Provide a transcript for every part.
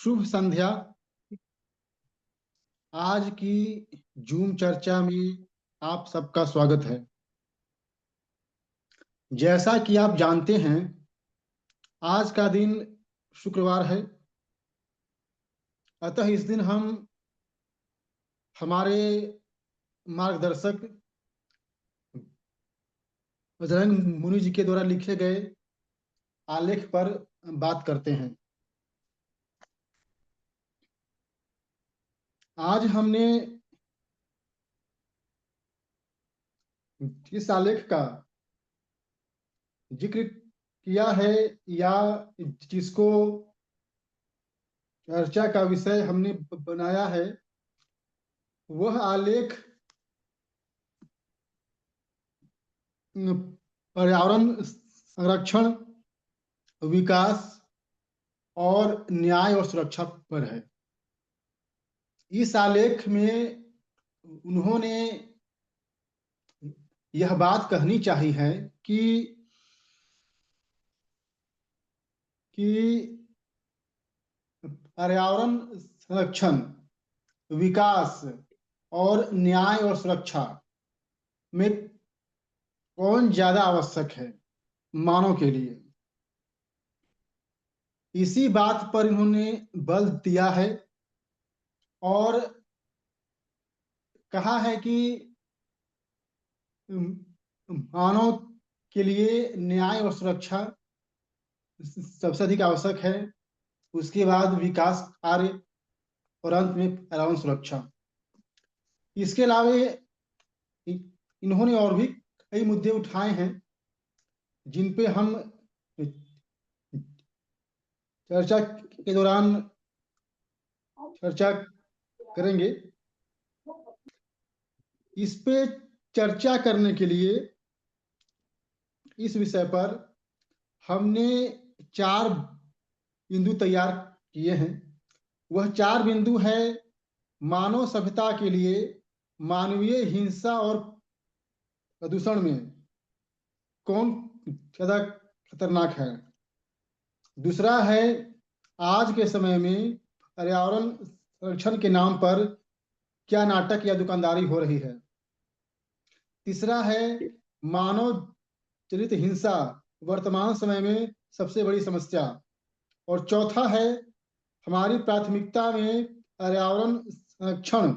शुभ संध्या। आज की जूम चर्चा में आप सबका स्वागत है। जैसा कि आप जानते हैं, आज का दिन शुक्रवार है। अतः इस दिन हम हमारे मार्गदर्शक बजरंग मुनि जी के द्वारा लिखे गए आलेख पर बात करते हैं। आज हमने इस आलेख का जिक्र किया है, या जिसको चर्चा का विषय हमने बनाया है, वह आलेख पर्यावरण संरक्षण, विकास और न्याय और सुरक्षा पर है। इस आलेख में उन्होंने यह बात कहनी चाहिए है कि पर्यावरण संरक्षण, विकास और न्याय और सुरक्षा में कौन ज्यादा आवश्यक है मानव के लिए। इसी बात पर इन्होंने बल दिया है और कहा है कि मानव के लिए न्याय और सुरक्षा सबसे अधिक आवश्यक है, उसके बाद विकास कार्य और अंत में पर्यावरण सुरक्षा। इसके अलावा इन्होंने और भी कई मुद्दे उठाए हैं जिन पे हम चर्चा के दौरान चर्चा करेंगे। इस पे चर्चा करने के लिए इस विषय पर हमने 4 बिंदु तैयार किए हैं। वह 4 बिंदु है: मानव सभ्यता के लिए मानवीय हिंसा और प्रदूषण में कौन ज्यादा खतरनाक है। दूसरा है, आज के समय में पर्यावरण संरक्षण के नाम पर क्या नाटक या दुकानदारी हो रही है। तीसरा है, मानव चरित हिंसा वर्तमान समय में सबसे बड़ी समस्या। और चौथा है, हमारी प्राथमिकता में पर्यावरण संरक्षण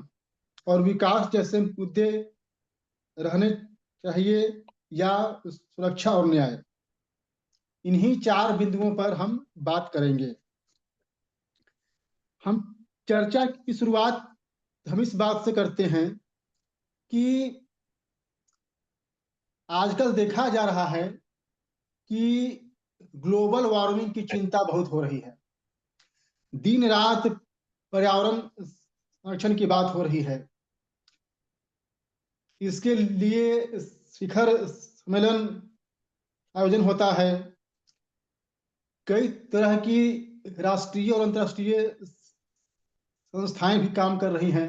और विकास जैसे मुद्दे रहने चाहिए, या सुरक्षा और न्याय। इन्हीं 4 बिंदुओं पर हम बात करेंगे। हम चर्चा की शुरुआत हम इस बात से करते हैं कि आजकल देखा जा रहा है कि ग्लोबल वार्मिंग की चिंता बहुत हो रही है। दिन रात पर्यावरण संरक्षण की बात हो रही है। इसके लिए शिखर सम्मेलन आयोजन होता है। कई तरह की राष्ट्रीय और अंतर्राष्ट्रीय संस्थाएं भी काम कर रही हैं।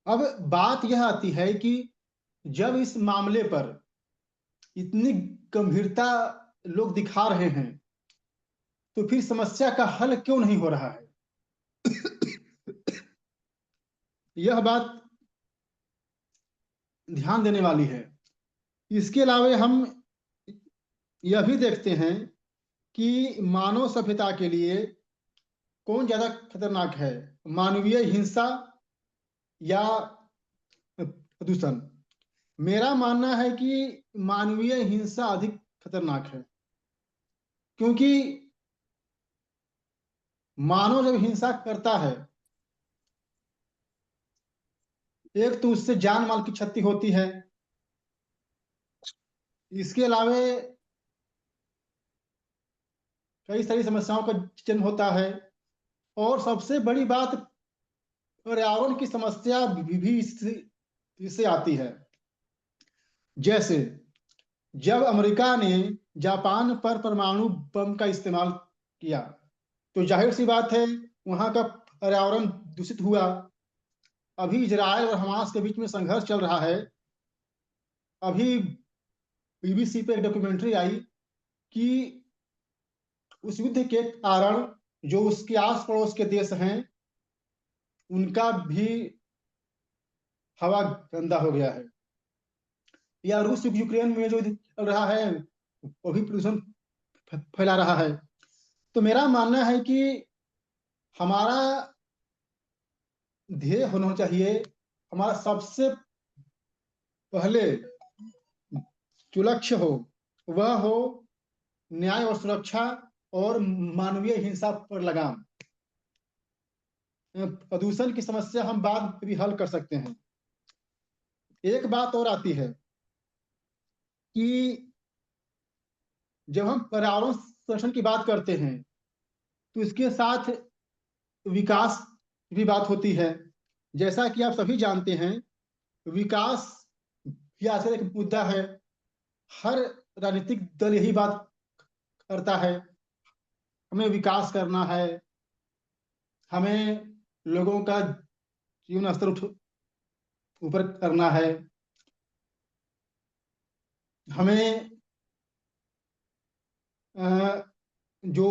अब बात यह आती है कि जब इस मामले पर इतनी गंभीरता लोग दिखा रहे हैं, तो फिर समस्या का हल क्यों नहीं हो रहा है। यह बात ध्यान देने वाली है। इसके अलावा हम यह भी देखते हैं कि मानव सभ्यता के लिए कौन ज्यादा खतरनाक है, मानवीय हिंसा या प्रदूषण। मेरा मानना है कि मानवीय हिंसा अधिक खतरनाक है, क्योंकि मानव जब हिंसा करता है, एक तो उससे जान माल की क्षति होती है। इसके अलावा कई सारी समस्याओं का जन्म होता है। और सबसे बड़ी बात, पर्यावरण की समस्या भी इससे आती है। जैसे जब अमेरिका ने जापान पर परमाणु बम का इस्तेमाल किया, तो जाहिर सी बात है वहां का पर्यावरण दूषित हुआ। अभी इजराइल और हमास के बीच में संघर्ष चल रहा है। अभी बीबीसी पे एक डॉक्यूमेंट्री आई कि उस युद्ध के कारण जो उसके आस पड़ोस के देश हैं उनका भी हवा गंदा हो गया है। या रूस यूक्रेन में जो चल रहा है वो भी प्रदूषण फैला रहा है। तो मेरा मानना है कि हमारा ध्येय होना चाहिए, हमारा सबसे पहले जो लक्ष्य हो वह हो न्याय और सुरक्षा और मानवीय हिंसा पर लगाम। प्रदूषण की समस्या हम बाद में भी हल कर सकते हैं। एक बात और आती है कि जब हम पर्यावरण संरक्षण की बात करते हैं तो इसके साथ विकास की भी बात होती है। जैसा कि आप सभी जानते हैं, विकास ही आजकल एक मुद्दा है। हर राजनीतिक दल यही बात करता है, हमें विकास करना है, हमें लोगों का जीवन स्तर ऊपर करना है, हमें जो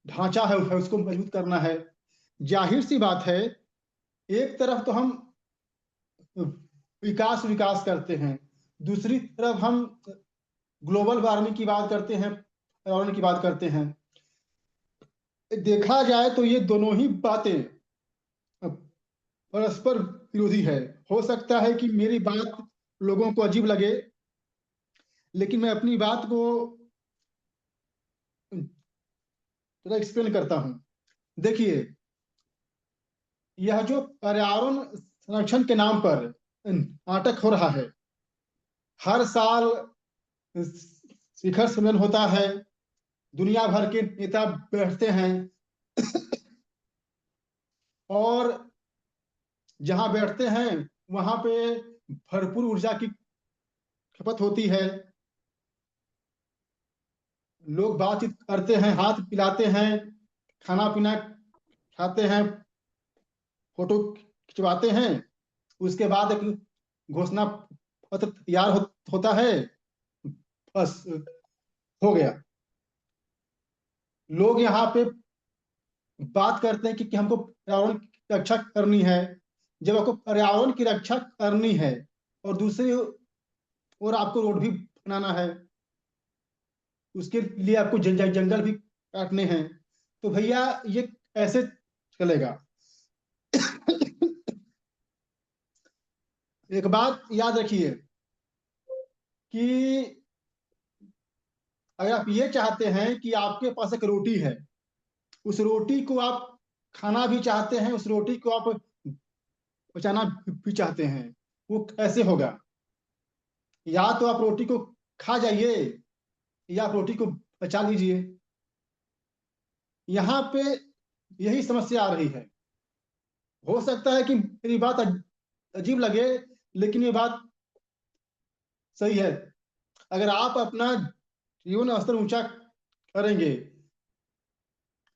ढांचा है उसको मजबूत करना है। जाहिर सी बात है, एक तरफ तो हम विकास विकास करते हैं, दूसरी तरफ हम ग्लोबल वार्मिंग की बात करते हैं, पर्यावरण की बात करते हैं। देखा जाए तो ये दोनों ही बातें परस्पर विरोधी है। हो सकता है कि मेरी बात लोगों को अजीब लगे, लेकिन मैं अपनी बात को थोड़ा एक्सप्लेन करता हूं। देखिए, यह जो पर्यावरण संरक्षण के नाम पर नाटक हो रहा है, हर साल शिखर सम्मेलन होता है, दुनिया भर के नेता बैठते हैं और जहां बैठते हैं वहां पे भरपूर ऊर्जा की खपत होती है। लोग बातचीत करते हैं, हाथ पिलाते हैं, खाना पीना खाते हैं, फोटो खिंचवाते हैं। उसके बाद एक घोषणा पत्र तैयार होता है, बस हो गया। लोग यहाँ पे बात करते हैं कि हमको पर्यावरण की रक्षा करनी है। जब आपको पर्यावरण की रक्षा करनी है और दूसरी ओर आपको रोड भी बनाना है, उसके लिए आपको जंगल भी काटने हैं, तो भैया ये कैसे चलेगा? एक बात याद रखिए कि अगर आप ये चाहते हैं कि आपके पास एक रोटी है, उस रोटी को आप खाना भी चाहते हैं, उस रोटी को आप बचाना भी चाहते हैं, वो कैसे होगा? या तो आप रोटी को खा जाइए या आप रोटी को बचा लीजिए। यहाँ पे यही समस्या आ रही है। हो सकता है कि मेरी बात अजीब लगे, लेकिन ये बात सही है। अगर आप अपना जीवन स्तर ऊंचा करेंगे,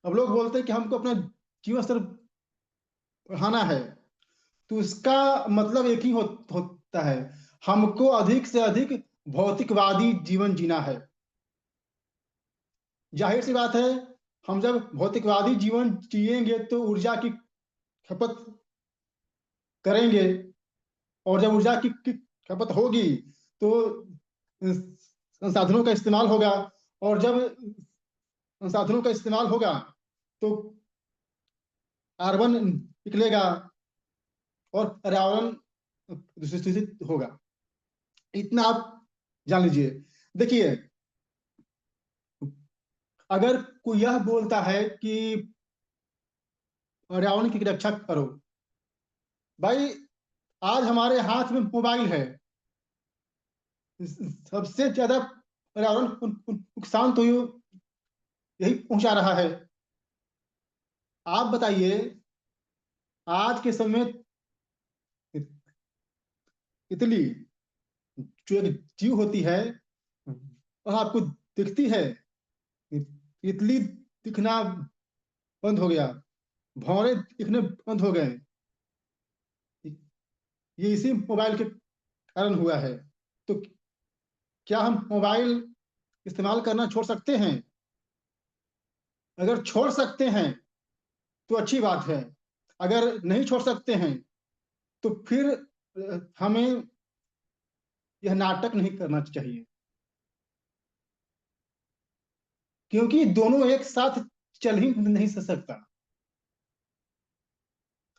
अब लोग बोलते हैं कि हमको अपना जीवन स्तर बढ़ाना है, तो इसका मतलब एक ही होता है, हमको अधिक से अधिक भौतिकवादी जीवन जीना है। जाहिर सी बात है, हम जब भौतिकवादी जीवन जिएंगे तो ऊर्जा की खपत करेंगे, और जब ऊर्जा की खपत होगी तो संसाधनों का इस्तेमाल होगा, और जब संसाधनों का इस्तेमाल होगा तो कार्बन निकलेगा और पर्यावरण दूषित होगा। इतना आप जान लीजिए। देखिए, अगर कोई यह बोलता है कि पर्यावरण की रक्षा करो, भाई आज हमारे हाथ में मोबाइल है, सबसे ज्यादा पर्यावरण को नुकसान तो यही पहुंचा रहा है। आप बताइए, आज के समय तितली जो एक जीव होती है वह आपको दिखती है? तितली दिखना बंद हो गया, भौरे दिखने बंद हो गए। ये इसी मोबाइल के कारण हुआ है। तो क्या हम मोबाइल इस्तेमाल करना छोड़ सकते हैं? अगर छोड़ सकते हैं तो अच्छी बात है, अगर नहीं छोड़ सकते हैं तो फिर हमें यह नाटक नहीं करना चाहिए, क्योंकि दोनों एक साथ चल ही नहीं सकता।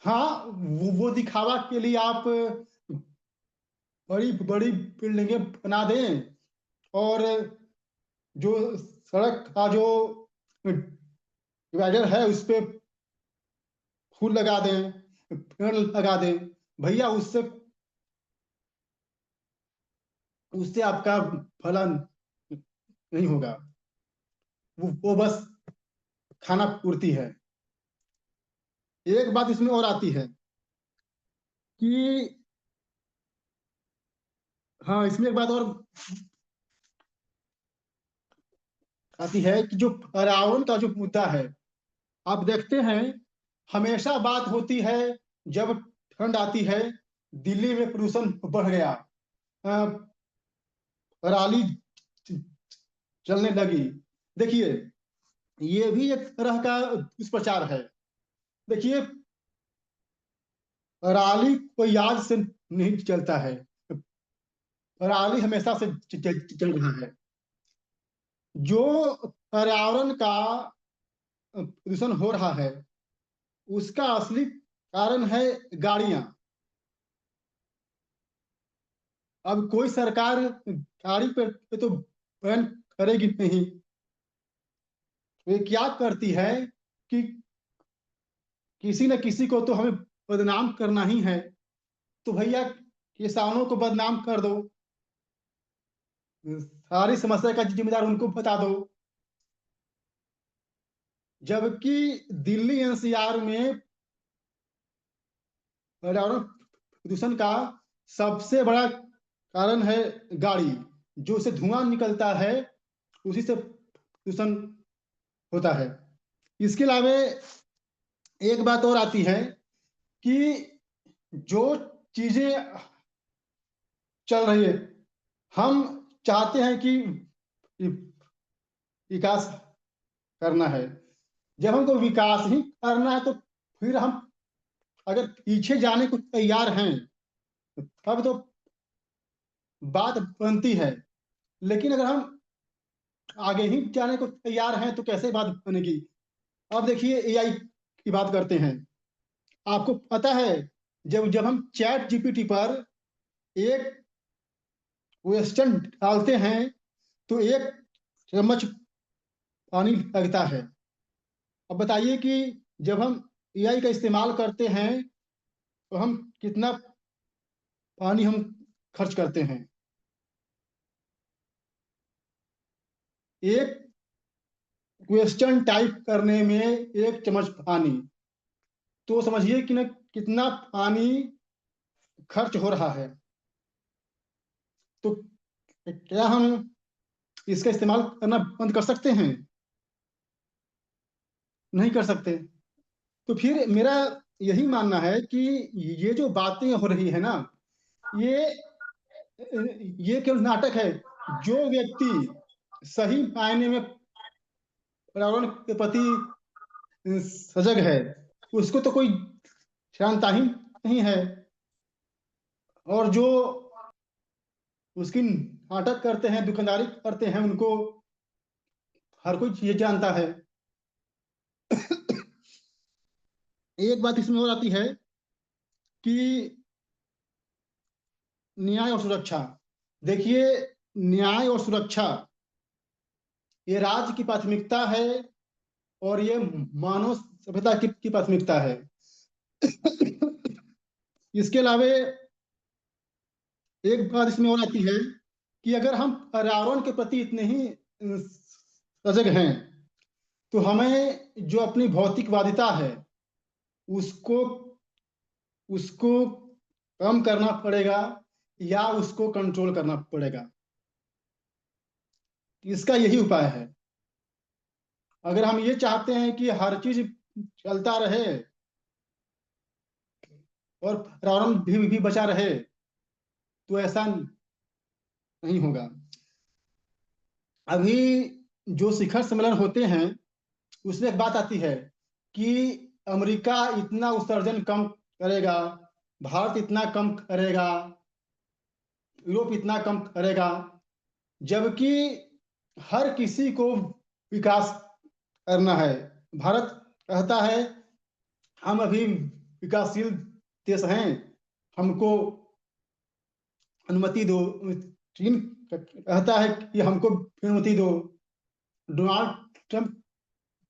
हाँ, वो दिखावा के लिए आप बड़ी बड़ी बिल्डिंगें बना दें, और जो सड़क का जो डिवाइडर है उस पे फूल लगा दें, पेड़ लगा दें, भैया उससे उससे आपका भला नहीं होगा। वो बस खाना पूर्ति है। एक बात इसमें और आती है कि, हाँ, इसमें एक बात और आती है कि जो पर्यावरण का जो मुद्दा है, आप देखते हैं हमेशा बात होती है जब ठंड आती है, दिल्ली में प्रदूषण बढ़ गया, पराली चलने लगी। देखिए, ये भी एक तरह का दुष्प्रचार है। देखिए, पराली कोई आज से नहीं चलता है, पराली हमेशा से चल रहा है। जो पर्यावरण का प्रदूषण हो रहा है उसका असली कारण है गाड़ियां। अब कोई सरकार गाड़ी पे तो बैन करेगी नहीं, वे क्या करती है कि किसी न किसी को तो हमें बदनाम करना ही है, तो भैया किसानों को बदनाम कर दो, सारी समस्या का जिम्मेदार उनको बता दो। जबकि दिल्ली एनसीआर में पर्यावरण प्रदूषण का सबसे बड़ा कारण है गाड़ी, जो से धुआं निकलता है उसी से प्रदूषण होता है। इसके अलावा एक बात और आती है कि जो चीजें चल रही है, हम चाहते हैं कि विकास करना है। जब हमको विकास ही करना है तो फिर हम अगर पीछे जाने को तैयार हैं तब तो बात बनती है, लेकिन अगर हम आगे ही जाने को तैयार हैं तो कैसे बात बनेगी। अब देखिए, एआई की बात करते हैं। आपको पता है, जब जब हम चैट जीपीटी पर एक क्वेश्चन डालते हैं तो एक चम्मच पानी लगता है। अब बताइए कि जब हम एआई का इस्तेमाल करते हैं तो हम कितना पानी हम खर्च करते हैं। एक क्वेश्चन टाइप करने में एक चम्मच पानी, तो समझिए कि ना कितना पानी खर्च हो रहा है। तो क्या हम इसका इस्तेमाल करना बंद कर सकते हैं? नहीं कर सकते। तो फिर मेरा यही मानना है कि ये जो बातें हो रही है ना, ये ये केवल नाटक है। जो व्यक्ति सही मायने में पर्यावरण के प्रति सजग है उसको तो कोई शांता ही नहीं है, और जो उसकी नाटक करते हैं, दुकानदारी करते हैं, उनको हर कोई चीज जानता है। एक बात इसमें और आती है कि न्याय और सुरक्षा। देखिए, न्याय और सुरक्षा ये राज्य की प्राथमिकता है, और ये मानव सभ्यता की प्राथमिकता है। इसके अलावा एक बात इसमें और आती है कि अगर हम पर्यावरण के प्रति इतने ही सजग हैं तो हमें जो अपनी भौतिकवादिता है उसको उसको कम करना पड़ेगा, या उसको कंट्रोल करना पड़ेगा। इसका यही उपाय है। अगर हम ये चाहते हैं कि हर चीज चलता रहे और पर्यावरण भी बचा रहे, तो ऐसा नहीं होगा। अभी जो शिखर सम्मेलन होते हैं उसमें एक बात आती है कि अमेरिका इतना उत्सर्जन कम करेगा, भारत इतना कम करेगा, यूरोप इतना कम करेगा, जबकि हर किसी को विकास करना है। भारत कहता है हम अभी विकासशील देश हैं, हमको अनुमति दो। चीन कहता है कि हमको अनुमति दो। डोनाल्ड ट्रंप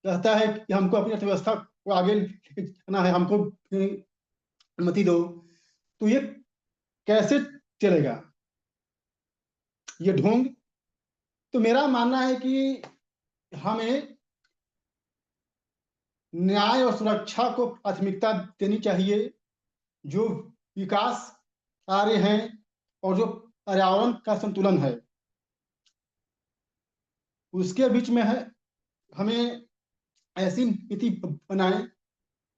कहता है कि हमको अपनी अर्थव्यवस्था को आगे ले जाना है, हमको अनुमति दो। तो ये कैसे चलेगा ये ढोंग? तो मेरा मानना है कि हमें न्याय और सुरक्षा को प्राथमिकता देनी चाहिए। जो विकास कार्य हैं और जो पर्यावरण का संतुलन है, उसके बीच में है हमें ऐसी नीति बनाए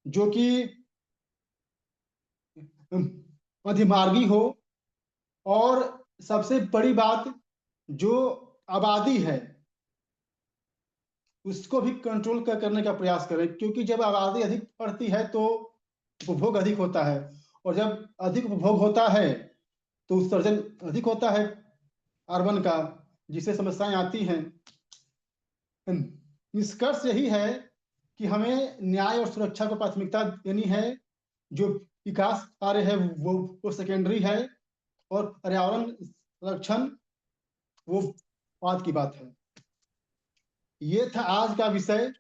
जो कि मध्यमार्गी हो। और सबसे बड़ी बात, जो आबादी है उसको भी कंट्रोल करने का प्रयास करें, क्योंकि जब आबादी अधिक बढ़ती है तो उपभोग अधिक होता है, और जब अधिक उपभोग होता है तो उत्सर्जन अधिक होता है कार्बन का, जिससे समस्याएं आती हैं। निष्कर्ष यही है कि हमें न्याय और सुरक्षा को प्राथमिकता देनी है। जो विकास कार्य है वो सेकेंडरी है, और पर्यावरण संरक्षण वो बाद की बात है। ये था आज का विषय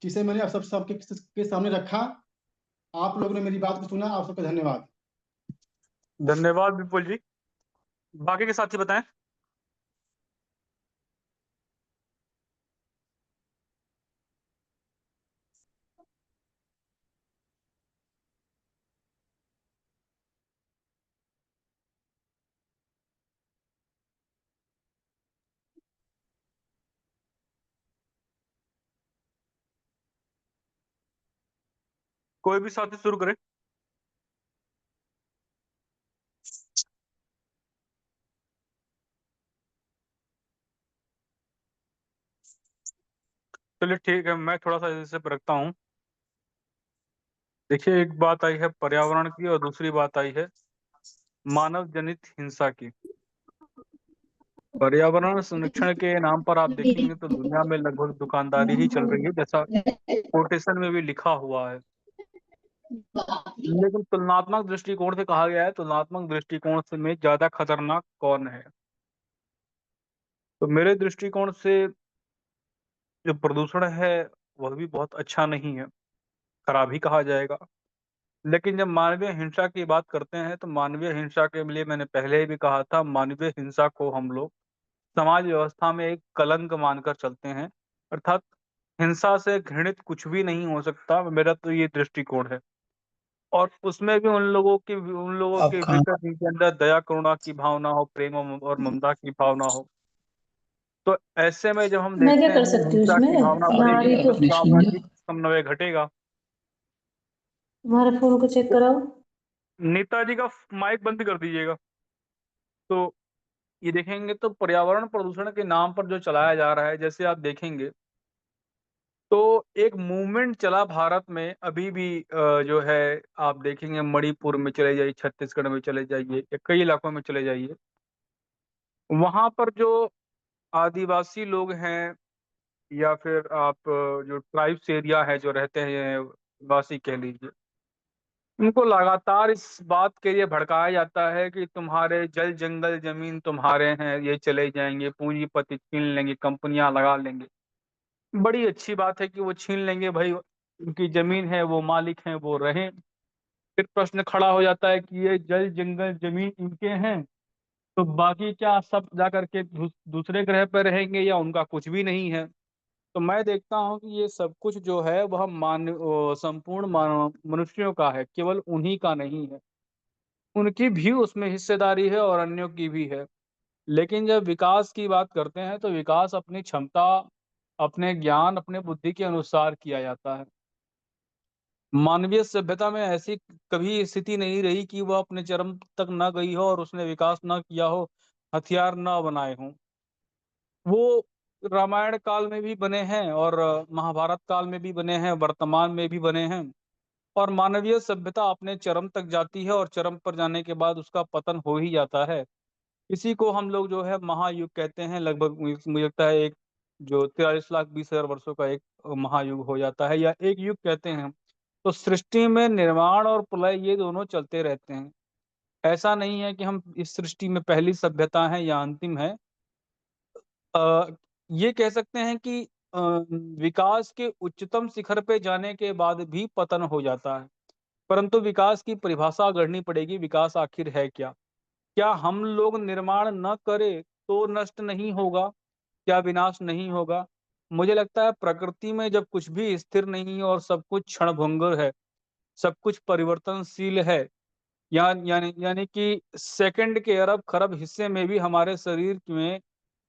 जिसे मैंने आप सबके सामने रखा। आप लोगों ने मेरी बात को सुना, आप सबका धन्यवाद। धन्यवाद विपुल जी। बाकी के साथी बताएं। कोई भी साथी शुरू करे। चलिए ठीक है, मैं थोड़ा सा इसे रखता हूँ। देखिए, एक बात आई है पर्यावरण की और दूसरी बात आई है मानव जनित हिंसा की। पर्यावरण संरक्षण के नाम पर आप देखेंगे तो दुनिया में लगभग दुकानदारी ही चल रही है, जैसा कोटेशन में भी लिखा हुआ है। लेकिन तुलनात्मक दृष्टिकोण से कहा गया है, तुलनात्मक दृष्टिकोण से में ज्यादा खतरनाक कौन है? तो मेरे दृष्टिकोण से जो प्रदूषण है वह भी बहुत अच्छा नहीं है, खराब ही कहा जाएगा। लेकिन जब मानवीय हिंसा की बात करते हैं तो मानवीय हिंसा के लिए मैंने पहले ही भी कहा था, मानवीय हिंसा को हम लोग समाज व्यवस्था में एक कलंक मानकर चलते हैं। अर्थात हिंसा से घृणित कुछ भी नहीं हो सकता, मेरा तो ये दृष्टिकोण है। और उसमें भी उन लोगों के भीतर जिनके अंदर दया करुणा की भावना हो, प्रेम और ममता की भावना हो। तो ऐसे में जब हम मैं क्या देखते हैं कर सकती हूँ हिंसा उसमें? की भावना बढ़ेगी हमारी तो तो सामाजिक समन्वय घटेगा। तुम्हारे फोन को चेक कराओ। नेताजी का माइक बंद कर दीजिएगा। तो ये देखेंगे तो पर्यावरण प्रदूषण के नाम पर जो चलाया जा रहा है, जैसे आप देखेंगे तो एक मूवमेंट चला भारत में अभी भी, जो है आप देखेंगे मणिपुर में चले जाइए, छत्तीसगढ़ में चले जाइए या कई इलाकों में चले जाइए, वहां पर जो आदिवासी लोग हैं या फिर आप जो ट्राइब्स एरिया है जो रहते हैं, वासी कह लीजिए, उनको लगातार इस बात के लिए भड़काया जाता है कि तुम्हारे जल जंगल जमीन तुम्हारे हैं, ये चले जाएंगे, पूंजीपति छीन लेंगे, कंपनियां लगा लेंगे। बड़ी अच्छी बात है कि वो छीन लेंगे भाई, उनकी जमीन है, वो मालिक हैं, वो रहें। फिर प्रश्न खड़ा हो जाता है कि ये जल जंगल जमीन इनके हैं, तो बाकी क्या सब जा करके दूसरे ग्रह पर रहेंगे या उनका कुछ भी नहीं है? तो मैं देखता हूँ कि ये सब कुछ जो है वह संपूर्ण मानव मनुष्यों का है, केवल उन्हीं का नहीं है। उनकी भी उसमें हिस्सेदारी है और अन्यों की भी है। लेकिन जब विकास की बात करते हैं तो विकास अपनी क्षमता, अपने ज्ञान, अपने बुद्धि के अनुसार किया जाता है। मानवीय सभ्यता में ऐसी कभी स्थिति नहीं रही कि वह अपने चरम तक न गई हो और उसने विकास न किया हो, हथियार न बनाए हों। वो रामायण काल में भी बने हैं और महाभारत काल में भी बने हैं, वर्तमान में भी बने हैं और मानवीय सभ्यता अपने चरम तक जाती है और चरम पर जाने के बाद उसका पतन हो ही जाता है। इसी को हम लोग जो है महायुग कहते हैं। लगभग मुझे लगता है एक जो 43 लाख 20 हजार वर्षों का एक महायुग हो जाता है या एक युग कहते हैं। तो सृष्टि में निर्माण और प्रलय ये दोनों चलते रहते हैं। ऐसा नहीं है कि हम इस सृष्टि में पहली सभ्यता हैं या अंतिम है। अ, ये कह सकते हैं कि विकास के उच्चतम शिखर पे जाने के बाद भी पतन हो जाता है। परंतु विकास की परिभाषा गढ़नी पड़ेगी, विकास आखिर है क्या? क्या हम लोग निर्माण न करें तो नष्ट नहीं होगा? क्या विनाश नहीं होगा? मुझे लगता है प्रकृति में जब कुछ भी स्थिर नहीं है और सब कुछ क्षणभंगुर है, सब कुछ परिवर्तनशील है, यानी कि सेकंड के अरब-खरब हिस्से में भी हमारे शरीर में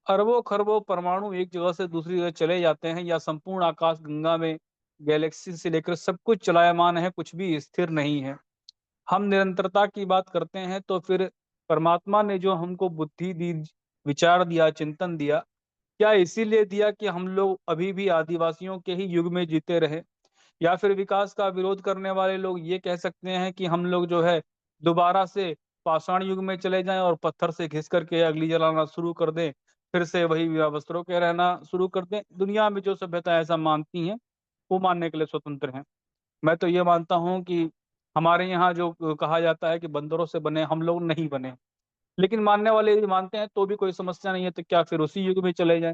अरबों-खरबों परमाणु एक जगह से दूसरी जगह चले जाते हैं या संपूर्ण आकाश गंगा में गैलेक्सी से लेकर सब कुछ चलायमान है, कुछ भी स्थिर नहीं है। हम निरंतरता की बात करते हैं तो फिर परमात्मा ने जो हमको बुद्धि दी, विचार दिया, चिंतन दिया, क्या इसीलिए दिया कि हम लोग अभी भी आदिवासियों के ही युग में जीते रहें? या फिर विकास का विरोध करने वाले लोग ये कह सकते हैं कि हम लोग जो है दोबारा से पाषाण युग में चले जाएँ और पत्थर से घिस कर के अग्नि जलाना शुरू कर दें, फिर से वही वस्त्रों के रहना शुरू कर दें। दुनिया में जो सभ्यता ऐसा मानती हैं, वो मानने के लिए स्वतंत्र हैं। मैं तो ये मानता हूँ कि हमारे यहाँ जो कहा जाता है कि बंदरों से बने, हम लोग नहीं बने। लेकिन मानने वाले यदि मानते हैं तो भी कोई समस्या नहीं है, तो क्या फिर उसी युग में चले जाएँ?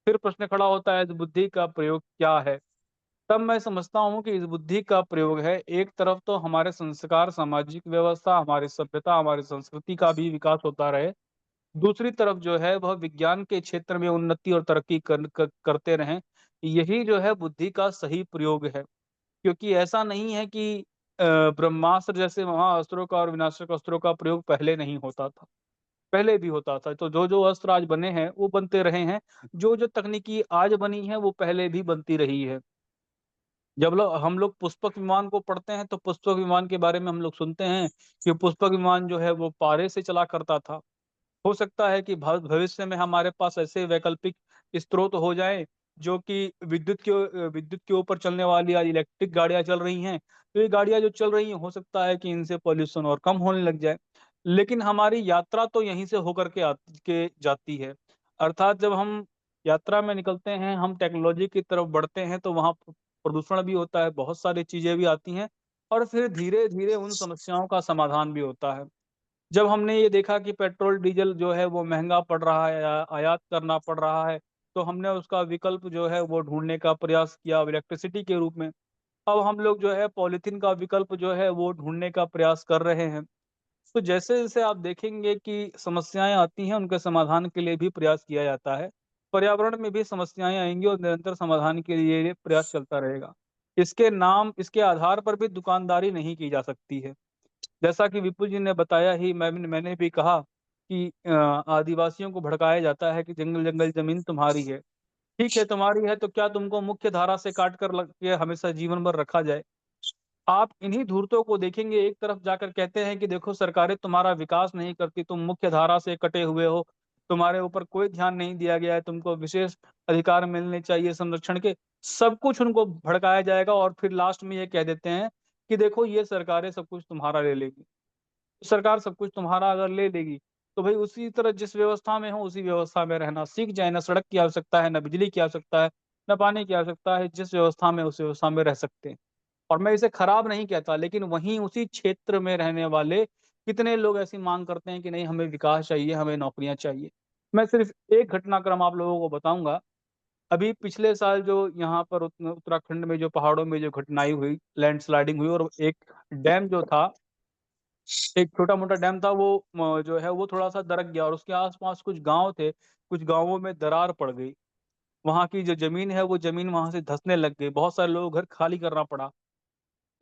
फिर प्रश्न खड़ा होता है, इस बुद्धि का प्रयोग क्या है? तब मैं समझता हूँ कि इस बुद्धि का प्रयोग है, एक तरफ तो हमारे संस्कार, सामाजिक व्यवस्था, हमारी सभ्यता, हमारी संस्कृति का भी विकास होता रहे। दूसरी तरफ जो है वह विज्ञान के क्षेत्र में उन्नति और तरक्की करते रहें। यही जो है बुद्धि का सही प्रयोग है। क्योंकि ऐसा नहीं है कि ब्रह्मास्त्र जैसे महाअस्त्रों का और विनाशक अस्त्रों का प्रयोग पहले नहीं होता था, पहले भी होता था। तो जो-जो अस्त्र आज बने हैं, वो बनते रहे हैं। जो-जो तकनीकी आज बनी है, वो पहले भी बनती रही है। जब हम लोग पुष्पक विमान को पढ़ते हैं, तो पुष्पक विमान के बारे में हम लोग सुनते हैं कि पुष्पक विमान जो है वो पारे से चला करता था। हो सकता है कि भविष्य में हमारे पास ऐसे वैकल्पिक स्रोत हो जाएँ, जो कि विद्युत के ऊपर चलने वाली आज इलेक्ट्रिक गाड़ियाँ चल रही हैं। तो ये गाड़ियाँ जो चल रही हैं, हो सकता है कि इनसे पॉल्यूशन और कम होने लग जाए। लेकिन हमारी यात्रा तो यहीं से होकर के जाती है। अर्थात जब हम यात्रा में निकलते हैं, हम टेक्नोलॉजी की तरफ बढ़ते हैं, तो वहाँ प्रदूषण भी होता है, बहुत सारी चीज़ें भी आती हैं और फिर धीरे-धीरे उन समस्याओं का समाधान भी होता है। जब हमने ये देखा कि पेट्रोल, डीज़ल जो है वो महँगा पड़ रहा है या आयात करना पड़ रहा है, तो हमने उसका विकल्प जो है वो ढूँढने का प्रयास किया इलेक्ट्रिसिटी के रूप में। अब हम लोग जो है पॉलीथीन का विकल्प जो है वो ढूँढने का प्रयास कर रहे हैं। तो जैसे-जैसे आप देखेंगे कि समस्याएँ आती हैं, उनके समाधान के लिए भी प्रयास किया जाता है। पर्यावरण में भी समस्याएँ आएँगी और निरंतर समाधान के लिए ये प्रयास चलता रहेगा। इसके आधार पर भी दुकानदारी नहीं की जा सकती है। जैसा कि विपुल जी ने बताया ही मैंने भी कहा कि आदिवासियों को भड़काया जाता है कि जंगल-जंगल ज़मीन तुम्हारी है। ठीक है, तुम्हारी है तो क्या तुमको मुख्य धारा से काट कर लग के हमेशा जीवन भर रखा जाए? आप इन्हीं धूर्तों को देखेंगे, एक तरफ जाकर कहते हैं कि देखो सरकारें तुम्हारा विकास नहीं करती, तुम मुख्य धारा से कटे हुए हो, तुम्हारे ऊपर कोई ध्यान नहीं दिया गया है, तुमको विशेष अधिकार मिलने चाहिए संरक्षण के। सब कुछ उनको भड़काया जाएगा और फिर लास्ट में ये कह देते हैं कि देखो ये सरकारें सब कुछ तुम्हारा ले लेगी। सरकार सब कुछ तुम्हारा अगर ले लेगी, तो भई उसी तरह जिस व्यवस्था में हो उसी व्यवस्था में रहना सीख जाएँ, ना सड़क की आवश्यकता है, ना बिजली की आवश्यकता है, ना पानी की आवश्यकता है, जिस व्यवस्था में उस व्यवस्था में रह सकते हैं। और मैं इसे खराब नहीं कहता, लेकिन वहीं उसी क्षेत्र में रहने वाले कितने लोग ऐसी माँग करते हैं कि नहीं हमें विकास चाहिए, हमें नौकरियाँ चाहिए। मैं सिर्फ़ एक घटनाक्रम आप लोगों को बताऊँगा। अभी पिछले साल जो यहाँ पर उत्तराखंड में जो पहाड़ों में जो घटनाएँ हुई, लैंडस्लाइडिंग हुई और एक डैम जो था, एक छोटा-मोटा डैम था वो जो है वो थोड़ा-सा दरक गया और उसके आस-पास कुछ गाँव थे, कुछ गाँवों में दरार पड़ गई। वहाँ की जो ज़मीन है, वो ज़मीन वहाँ से धँसने लग गई, बहुत सारे लोगों को घर खाली करना पड़ा।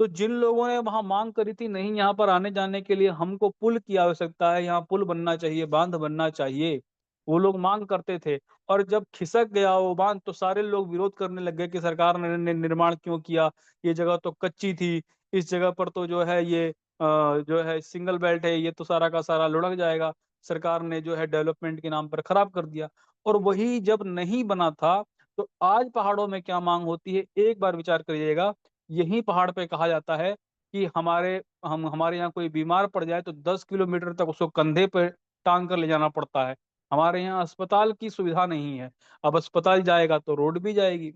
तो जिन लोगों ने वहाँ माँग करी थी नहीं यहाँ पर आने-जाने के लिए हमको पुल की आवश्यकता है, यहाँ पुल बनना चाहिए, बाँध बनना चाहिए, वो लोग माँग करते थे और जब खिसक गया वो बाँध तो सारे लोग विरोध करने लग गए कि सरकार ने निर्माण क्यों किया? ये जगह तो कच्ची थी, इस जगह पर तो जो है ये जो है सिंगल बेल्ट है, ये तो सारा का सारा लुढ़क जाएगा। सरकार ने जो है डेवलपमेंट के नाम पर खराब कर दिया और वही जब नहीं बना था, तो आज पहाड़ों में क्या माँग होती है, एक बार विचार करिएगा। यहीं पहाड़ पे कहा जाता है कि हमारे यहाँ कोई बीमार पड़ जाए तो 10 किलोमीटर तक उसको कंधे पे टाँग कर ले जाना पड़ता है। हमारे यहाँ अस्पताल की सुविधा नहीं है। अब अस्पताल जाएगा तो रोड भी जाएगी,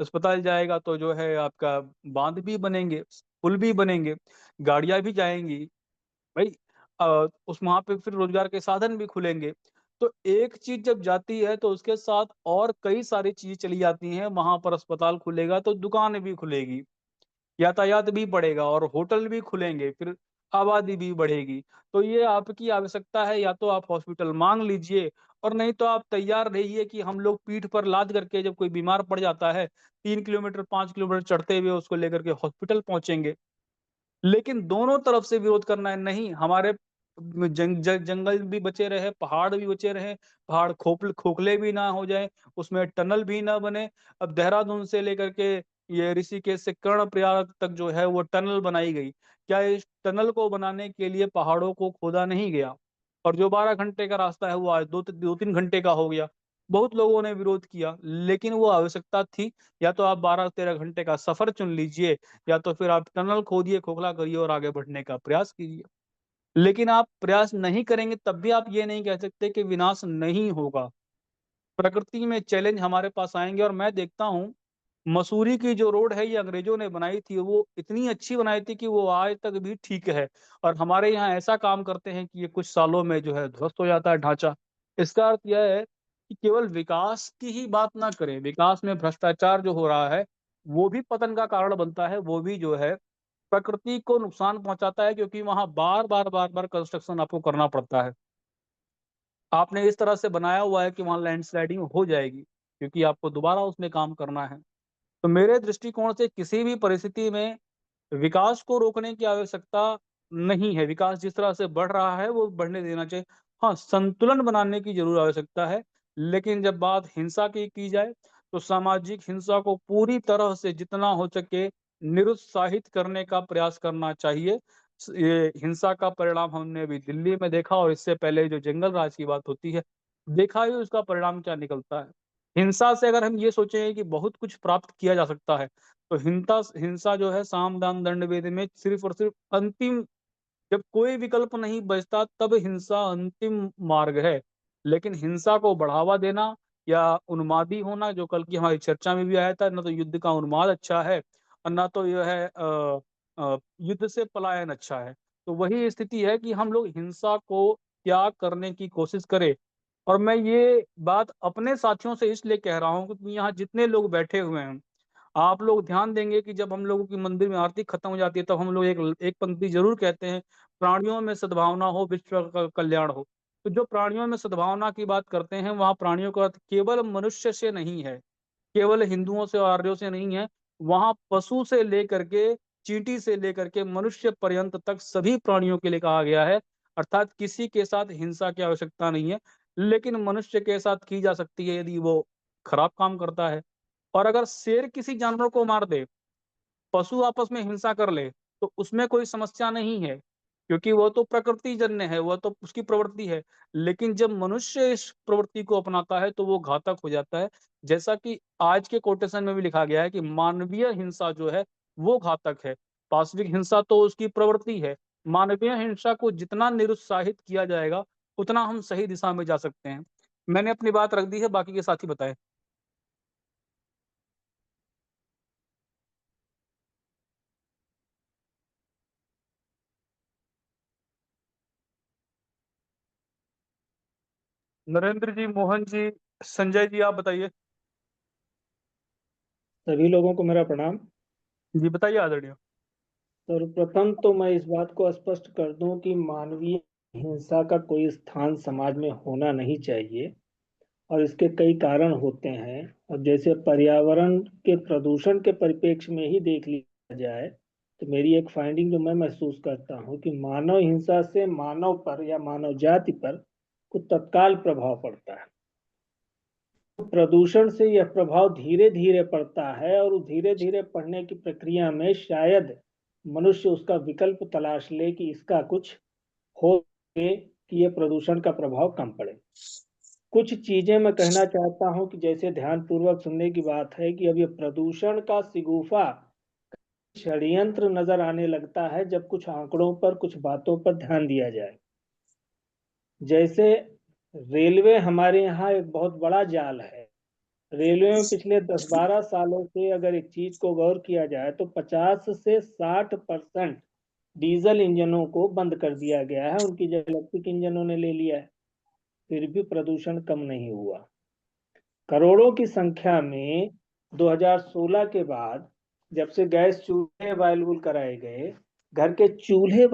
अस्पताल जाएगा तो जो है आपका बाँध भी बनेंगे, पुल भी बनेंगे, गाड़ियाँ भी जाएँगी। भाई उस वहाँ पे फिर रोज़गार के साधन भी खुलेंगे। तो एक चीज़ जब जाती है तो उसके साथ और कई सारी चीज़ें चली जाती हैं, वहाँ पर अस्पताल खुलेगा तो दुकान भी खुलेगी, यातायात भी बढ़ेगा और होटल भी खुलेंगे, फिर आबादी भी बढ़ेगी। तो ये आपकी आवश्यकता है, या तो आप हॉस्पिटल माँग लीजिए और नहीं तो आप तैयार रहिए कि हम लोग पीठ पर लाद करके जब कोई बीमार पड़ जाता है, 3 किलोमीटर, 5 किलोमीटर चढ़ते हुए उसको लेकर के हॉस्पिटल पहुँचेंगे। लेकिन दोनों तरफ से विरोध करना है, नहीं हमारे जंगल भी बचे रहे, पहाड़ भी बचे रहे, पहाड़ खोखले भी ना हो जाएँ, उसमें टनल भी ना बने। अब देहरादून से लेकर के ये ऋषिकेश से कर्णप्रयाग तक जो है वो टनल बनाई गई। क्या इस टनल को बनाने के लिए पहाड़ों को खोदा नहीं गया? और जो 12 घंटे का रास्ता है वो आज 2-3 घंटे का हो गया। बहुत लोगों ने विरोध किया, लेकिन वो आवश्यकता थी, या तो आप 12-13 घंटे का सफ़र चुन लीजिए या तो फिर आप टनल खोदिए, खोखला करिए और आगे बढ़ने का प्रयास कीजिए। लेकिन आप प्रयास नहीं करेंगे तब भी आप ये नहीं कह सकते कि विनाश नहीं होगा। प्रकृति में चैलेंज हमारे पास आएँगे और मैं देखता हूँ, मसूरी की जो रोड है ये अंग्रेज़ों ने बनाई थी, वो इतनी अच्छी बनाई थी कि वो आज तक भी ठीक है और हमारे यहाँ ऐसा काम करते हैं कि ये कुछ सालों में जो है ध्वस्त हो जाता है ढाँचा। इसका अर्थ यह है कि केवल विकास की ही बात ना करें, विकास में भ्रष्टाचार जो हो रहा है, वो भी पतन का कारण बनता है, वो भी जो है प्रकृति को नुकसान पहुँचाता है क्योंकि वहाँ बार-बार, बार-बार कंस्ट्रक्शन आपको करना पड़ता है। आपने इस तरह से बनाया हुआ है कि वहाँ लैंडस्लाइडिंग हो जाएगी, क्योंकि आपको दोबारा उसमें काम करना है। तो मेरे दृष्टिकोण से किसी भी परिस्थिति में विकास को रोकने की आवश्यकता नहीं है। विकास जिस तरह से बढ़ रहा है, वो बढ़ने देना चाहिए। हाँ, संतुलन बनाने की ज़रूर आवश्यकता है, लेकिन जब बात हिंसा की जाए, तो सामाजिक हिंसा को पूरी तरह से जितना हो सके निरुत्साहित करने का प्रयास करना चाहिए। ये हिंसा का परिणाम हमने अभी दिल्ली में देखा और इससे पहले जो जंगल राज की बात होती है, देखा ही उसका परिणाम क्या निकलता है। हिंसा से अगर हम ये सोचें कि बहुत कुछ प्राप्त किया जा सकता है, तो हिंसा जो है साम, दान, दंड, भेद में सिर्फ़ और सिर्फ़ अंतिम, जब कोई विकल्प नहीं बचता तब हिंसा अंतिम मार्ग है। लेकिन हिंसा को बढ़ावा देना या उन्मादी होना, जो कल की हमारी चर्चा में भी आया था, ना तो युद्ध का उन्माद अच्छा है और ना तो जो है युद्ध से पलायन अच्छा है। तो वही स्थिति है कि हम लोग हिंसा को त्याग करने की कोशिश करें। और मैं ये बात अपने साथियों से इसलिए कह रहा हूँ क्योंकि यहाँ जितने लोग बैठे हुए हैं, आप लोग ध्यान देंगे कि जब हम लोगों की मंदिर में आरती खत्म हो जाती है, तब हम लोग एक एक पंक्ति ज़रूर कहते हैं, प्राणियों में सद्भावना हो, विश्व का कल्याण हो। तो जो प्राणियों में सद्भावना की बात करते हैं, वहाँ प्राणियों का अर्थ केवल मनुष्य से नहीं है, केवल हिंदुओं से और आर्यों से नहीं है, वहाँ पशु से लेकर के, चींटी से लेकर के मनुष्य पर्यंत तक सभी प्राणियों के लिए कहा गया है। अर्थात किसी के साथ हिंसा की आवश्यकता नहीं है, लेकिन मनुष्य के साथ की जा सकती है यदि वो खराब काम करता है। और अगर शेर किसी जानवर को मार दे, पशु आपस में हिंसा कर ले, तो उसमें कोई समस्या नहीं है, क्योंकि वो तो प्रकृतिजन्य है, वो तो उसकी प्रवृत्ति है। लेकिन जब मनुष्य इस प्रवृत्ति को अपनाता है, तो वो घातक हो जाता है। जैसा कि आज के कोटेशन में भी लिखा गया है कि मानवीय हिंसा जो है, वो घातक है। पाशविक हिंसा तो उसकी प्रवृत्ति है। मानवीय हिंसा को जितना निरुत्साहित किया जाएगा, उतना हम सही दिशा में जा सकते हैं। मैंने अपनी बात रख दी है, बाकी के साथी बताएँ। नरेंद्र जी, मोहन जी, संजय जी, आप बताइए। सभी लोगों को मेरा प्रणाम। जी, बताइए आदरणीय। सर्वप्रथम तो मैं इस बात को स्पष्ट कर दूं कि मानवीय हिंसा का कोई स्थान समाज में होना नहीं चाहिए और इसके कई कारण होते हैं। और जैसे पर्यावरण के प्रदूषण के परिप्रेक्ष्य में ही देख लिया जाए तो मेरी एक फाइंडिंग जो मैं महसूस करता हूं कि मानव हिंसा से मानव पर या मानव जाति पर कुछ तत्काल प्रभाव पड़ता है। प्रदूषण से यह प्रभाव धीरे धीरे पड़ता है और धीरे धीरे पड़ने की प्रक्रिया में शायद मनुष्य उसका विकल्प तलाश ले कि इसका कुछ हो कि यह प्रदूषण का प्रभाव कम पड़े। कुछ चीजें मैं कहना चाहता हूं कि जैसे ध्यानपूर्वक सुनने की बात है कि अब ये प्रदूषण का शिगुफा षड्यंत्र नजर आने लगता है जब कुछ आंकड़ों पर, कुछ बातों पर ध्यान दिया जाए। जैसे रेलवे हमारे यहाँ एक बहुत बड़ा जाल है। रेलवे में पिछले 10-12 सालों से अगर एक चीज को गौर किया जाए तो 50 से 60% डीजल इंजनों को बंद कर दिया गया है, उनकी जगह इलेक्ट्रिक इंजनों ने ले लिया है, फिर भी प्रदूषण कम नहीं हुआ। करोड़ों की संख्या में 2016 के बाद जब से गैस चूल्हे अवेलेबल कराए गए, घर के चूल्हे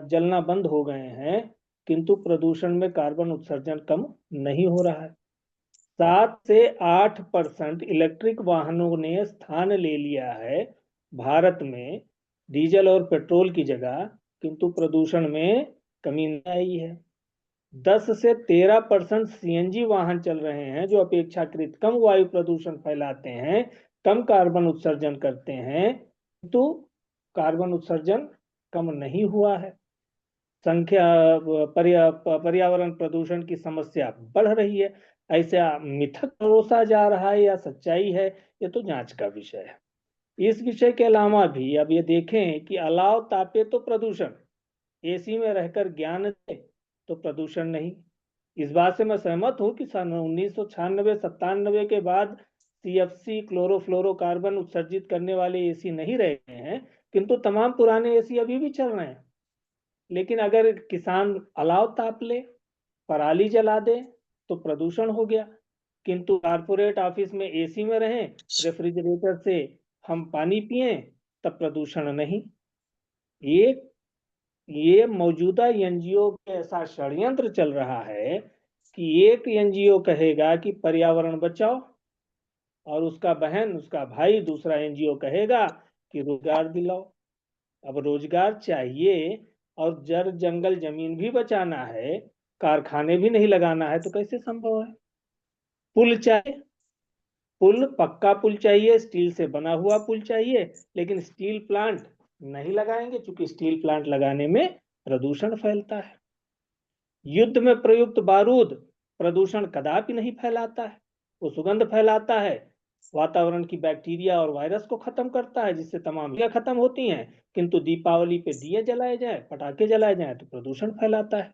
जलना बंद हो गए हैं, किंतु प्रदूषण में कार्बन उत्सर्जन कम नहीं हो रहा है। 7 से 8% इलेक्ट्रिक वाहनों ने स्थान ले लिया है भारत में डीजल और पेट्रोल की जगह, किंतु प्रदूषण में कमी नहीं आई है। 10 से 13% सीएनजी वाहन चल रहे हैं जो अपेक्षाकृत कम वायु प्रदूषण फैलाते हैं, कम कार्बन उत्सर्जन करते हैं, किंतु कार्बन उत्सर्जन कम नहीं हुआ है। पर्यावरण प्रदूषण की समस्या बढ़ रही है। ऐसा मिथक परोसा जा रहा है या सच्चाई है, ये तो जांच का विषय है। इस विषय के अलावा भी अब ये देखें कि अलाव तापे तो प्रदूषण, एसी में रहकर ज्ञान दे तो प्रदूषण नहीं। इस बात से मैं सहमत हूं कि सन 1996-97 के बाद सीएफसी क्लोरोफ्लोरोकार्बन उत्सर्जित करने वाले एसी नहीं रहे हैं, किंतु तमाम पुराने एसी अभी भी चल रहे हैं। लेकिन अगर किसान अलाव ताप ले, पराली जला दे तो प्रदूषण हो गया, किंतु कारपोरेट ऑफिस में एसी में रहें, रेफ्रिजरेटर से हम पानी पिए तब प्रदूषण नहीं। ये मौजूदा एनजीओ के ऐसा षड्यंत्र चल रहा है कि एक एनजीओ कहेगा कि पर्यावरण बचाओ और उसका बहन, उसका भाई दूसरा एनजीओ कहेगा कि रोजगार दिलाओ। अब रोजगार चाहिए और जड़ जंगल जमीन भी बचाना है, कारखाने भी नहीं लगाना है, तो कैसे संभव है? पुल चाहिए, पुल पक्का पुल चाहिए, स्टील से बना हुआ पुल चाहिए, लेकिन स्टील प्लांट नहीं लगाएंगे क्योंकि स्टील प्लांट लगाने में प्रदूषण फैलता है। युद्ध में प्रयुक्त बारूद प्रदूषण कदापि नहीं फैलाता है, वो सुगंध फैलाता है, वातावरण की बैक्टीरिया और वायरस को खत्म करता है, जिससे तमाम बीमारियां खत्म होती हैं। किंतु दीपावली पे दिए जलाए जाए, पटाखे जलाए जाए तो प्रदूषण फैलाता है।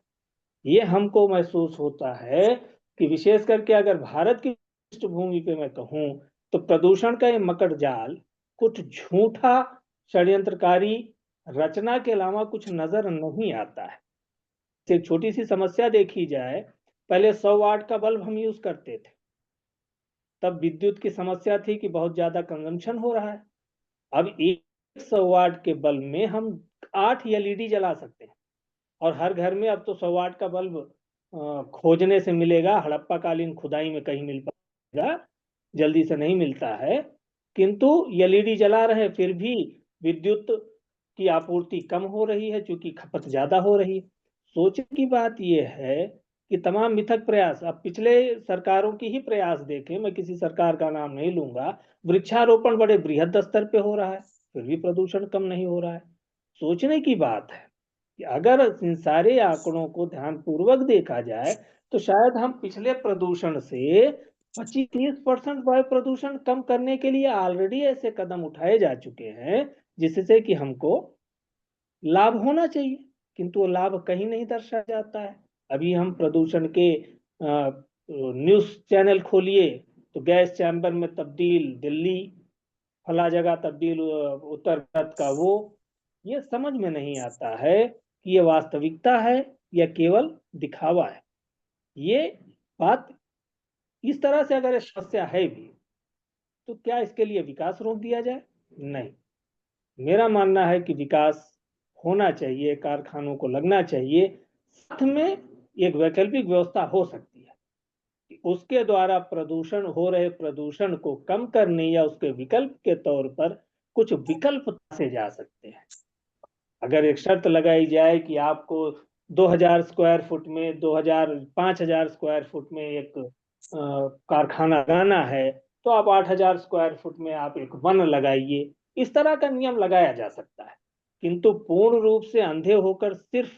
ये हमको महसूस होता है कि विशेष करके अगर भारत की पृष्ठभूमि पे मैं कहूँ तो प्रदूषण का ये मकड़ जाल कुछ झूठा षड्यंत्रकारी रचना के अलावा कुछ नजर नहीं आता है। एक छोटी सी समस्या देखी जाए, पहले 100 वाट का बल्ब हम यूज करते थे, तब विद्युत की समस्या थी कि बहुत ज्यादा कंजम्पशन हो रहा है। अब 100 वाट के बल्ब में हम 8 एलईडी जला सकते हैं, और हर घर में अब तो 100 वाट का बल्ब खोजने से मिलेगा, हड़प्पा कालीन खुदाई में कहीं मिल पाएगा, जल्दी से नहीं मिलता है। किंतु एलईडी जला रहे फिर भी विद्युत की आपूर्ति कम हो रही है क्योंकि खपत ज्यादा हो रही है। सोचने की बात यह है कि तमाम मिथक प्रयास, अब पिछले सरकारों की ही प्रयास देखें, मैं किसी सरकार का नाम नहीं लूंगा, वृक्षारोपण बड़े बृहद स्तर पे हो रहा है, फिर भी प्रदूषण कम नहीं हो रहा है। सोचने की बात है कि अगर इन सारे आंकड़ों को ध्यानपूर्वक देखा जाए तो शायद हम पिछले प्रदूषण से 25-30% वायु प्रदूषण कम करने के लिए ऑलरेडी ऐसे कदम उठाए जा चुके हैं जिससे कि हमको लाभ होना चाहिए, किंतु वो लाभ कहीं नहीं दर्शाया जाता है। अभी हम प्रदूषण के न्यूज चैनल खोलिए तो गैस चैम्बर में तब्दील दिल्ली, फला जगह तब्दील उत्तर भारत का वो, ये समझ में नहीं आता है कि ये वास्तविकता है या केवल दिखावा है। ये बात इस तरह से अगर समस्या है भी तो क्या इसके लिए विकास रोक दिया जाए? नहीं, मेरा मानना है कि विकास होना चाहिए, कारखानों को लगना चाहिए, साथ में एक वैकल्पिक व्यवस्था हो सकती है कि उसके द्वारा प्रदूषण हो रहे प्रदूषण को कम करने या उसके विकल्प के तौर पर कुछ विकल्प से जा सकते हैं। अगर एक शर्त लगाई जाए कि आपको 2000 स्क्वायर फुट में 5000 स्क्वायर फुट में एक कारखाना लगाना है तो आप 8000 स्क्वायर फुट में आप एक वन लगाइए, इस तरह का नियम लगाया जा सकता है। किंतु पूर्ण रूप से अंधे होकर सिर्फ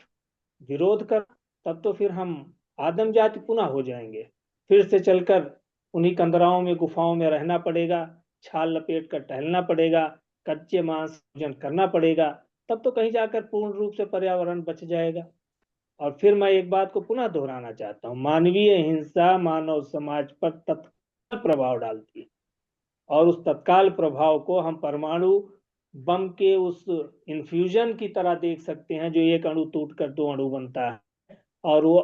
विरोध कर, तब तो फिर हम आदम जाति पुनः हो जाएंगे। फिर से चलकर उन्हीं कंदराओं में, गुफाओं में रहना पड़ेगा, छाल लपेट कर टहलना पड़ेगा, कच्चे मांस भोजन करना पड़ेगा, तब तो कहीं जाकर पूर्ण रूप से पर्यावरण बच जाएगा। और फिर मैं एक बात को पुनः दोहराना चाहता हूँ, मानवीय हिंसा मानव समाज पर तत्काल प्रभाव डालती है, और उस तत्काल प्रभाव को हम परमाणु बम के उस इन्फ्यूजन की तरह देख सकते हैं, जो एक अणु टूट कर दो अणु बनता है और वो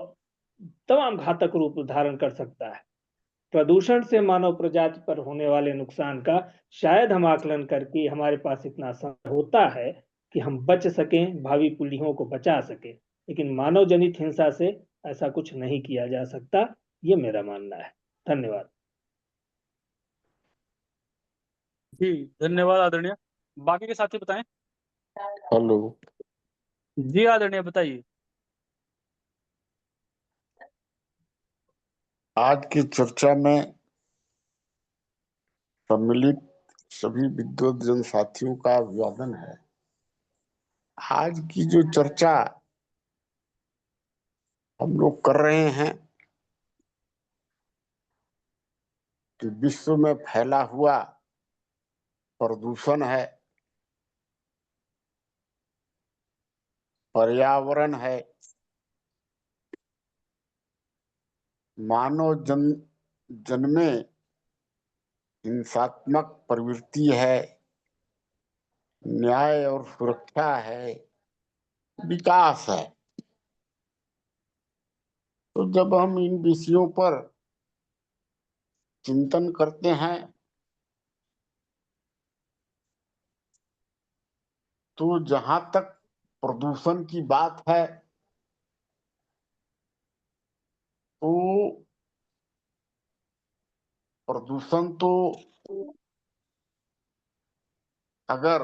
तमाम घातक रूप धारण कर सकता है। प्रदूषण से मानव प्रजाति पर होने वाले नुकसान का शायद हम आकलन करके हमारे पास इतना समय होता है कि हम बच सकें, भावी पीढ़ियों को बचा सकें, लेकिन मानव जनित हिंसा से ऐसा कुछ नहीं किया जा सकता। ये मेरा मानना है। धन्यवाद। जी धन्यवाद आदरणीय। बाकी के साथी बताएं। हेलो। जी आदरणीय बताइए। आज की चर्चा में सम्मिलित सभी विद्वत साथियों का अभिवादन है। आज की जो चर्चा हम लोग कर रहे हैं कि विश्व में फैला हुआ प्रदूषण है, पर्यावरण है, मानव जन्मे हिंसात्मक प्रवृत्ति है, न्याय और सुरक्षा है, विकास है। तो जब हम इन विषयों पर चिंतन करते हैं तो जहां तक प्रदूषण की बात है तो प्रदूषण तो अगर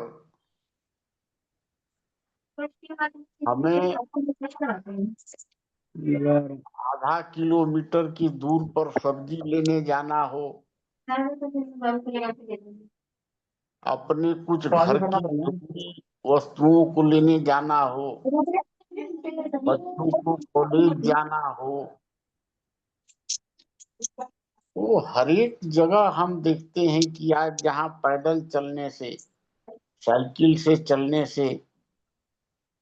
हमें आधा किलोमीटर की दूर पर सब्जी लेने जाना हो, अपने कुछ घर की जरूरी वस्तुओं को लेने जाना हो, बच्चों को कॉलेज जाना हो, तो हर एक जगह हम देखते हैं कि आज जहाँ पैदल चलने से, साइकिल से चलने से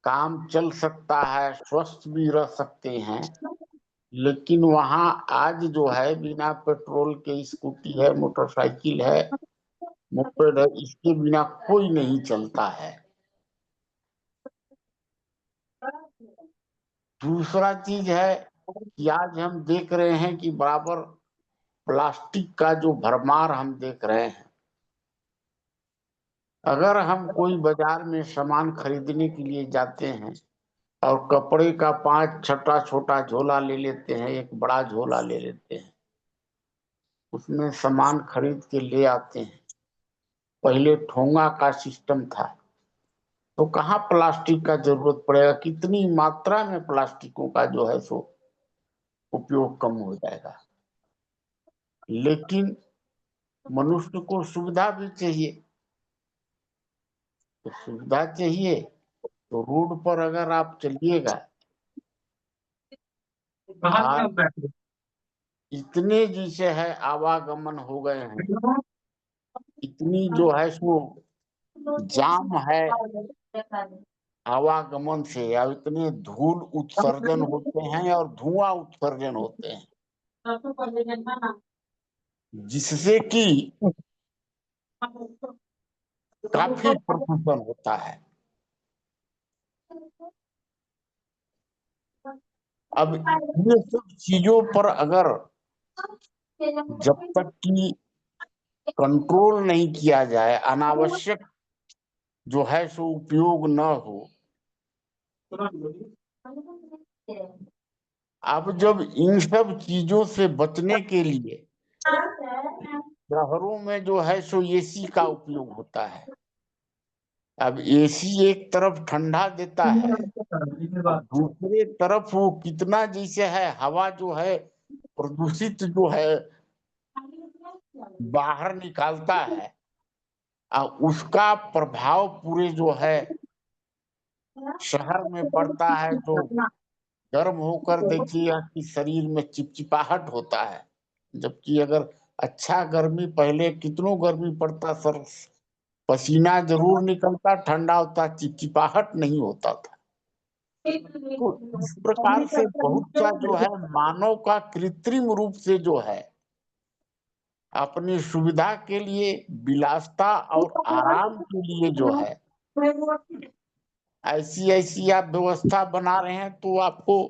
काम चल सकता है, स्वस्थ भी रह सकते हैं, लेकिन वहाँ आज जो है बिना पेट्रोल के स्कूटी है, मोटरसाइकिल है, मोपेड है, इसके बिना कोई नहीं चलता है। दूसरा चीज है कि आज हम देख रहे हैं कि बराबर प्लास्टिक का जो भरमार हम देख रहे हैं। अगर हम कोई बाजार में सामान खरीदने के लिए जाते हैं और कपड़े का 5-6 छोटा झोला ले लेते हैं, एक बड़ा झोला ले लेते हैं, उसमें सामान खरीद के ले आते हैं। पहले ठोंगा का सिस्टम था, तो कहाँ प्लास्टिक का जरूरत पड़ेगा, कितनी मात्रा में प्लास्टिकों का जो है सो उपयोग कम हो जाएगा। लेकिन मनुष्य को सुविधा भी चाहिए, तो सुविधा चाहिए तो रोड पर अगर आप चलिएगा, इतने जैसे है आवागमन हो गए हैं, इतनी जो है सो जाम है आवागमन से, या इतने धूल उत्सर्जन होते हैं और धुआं उत्सर्जन होते हैं, जिससे कि काफी प्रदूषण होता है। अब ये सब चीजों पर अगर जब तक कि कंट्रोल नहीं किया जाए, अनावश्यक जो है सो उपयोग न हो, अब जब इन सब चीजों से बचने के लिए शहरों में जो है सो एसी का उपयोग होता है। अब एसी एक तरफ ठंडा देता है, दूसरे तरफ वो कितना जैसे है हवा जो है प्रदूषित जो है बाहर निकालता है, उसका प्रभाव पूरे जो है शहर में पड़ता है। जो गर्म होकर देखिए कि शरीर में चिपचिपाहट होता है, जबकि अगर अच्छा गर्मी, पहले कितनों गर्मी पड़ता सर, पसीना जरूर निकलता, ठंडा होता, चिपचिपाहट नहीं होता था। तो इस प्रकार से बहुत सा जो है मानव का कृत्रिम रूप से जो है अपनी सुविधा के लिए, विलासता और आराम के लिए जो है ऐसी ऐसी आप व्यवस्था बना रहे हैं, तो आपको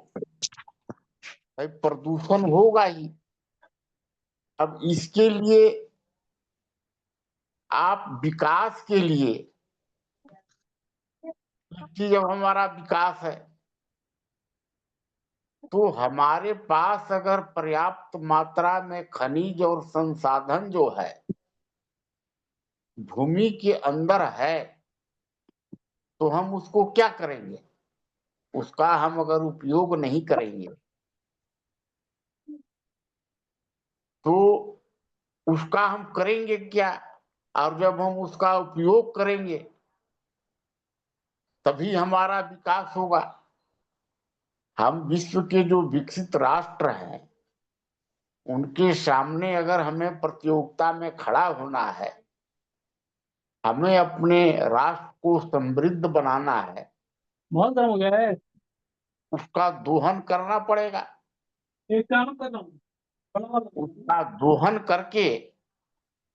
भाई प्रदूषण होगा ही। अब इसके लिए आप विकास के लिए, कि जब हमारा विकास है तो हमारे पास अगर पर्याप्त मात्रा में खनिज और संसाधन जो है भूमि के अंदर है, तो हम उसको क्या करेंगे? उसका हम अगर उपयोग नहीं करेंगे तो उसका हम करेंगे क्या? और जब हम उसका उपयोग करेंगे तभी हमारा विकास होगा। हम विश्व के जो विकसित राष्ट्र हैं उनके सामने अगर हमें प्रतियोगिता में खड़ा होना है, हमें अपने राष्ट्र को समृद्ध बनाना है, बहुत गर्म हो गया है, उसका दोहन करना पड़ेगा। एक काम कर रहा हूँ। उसका दोहन करके,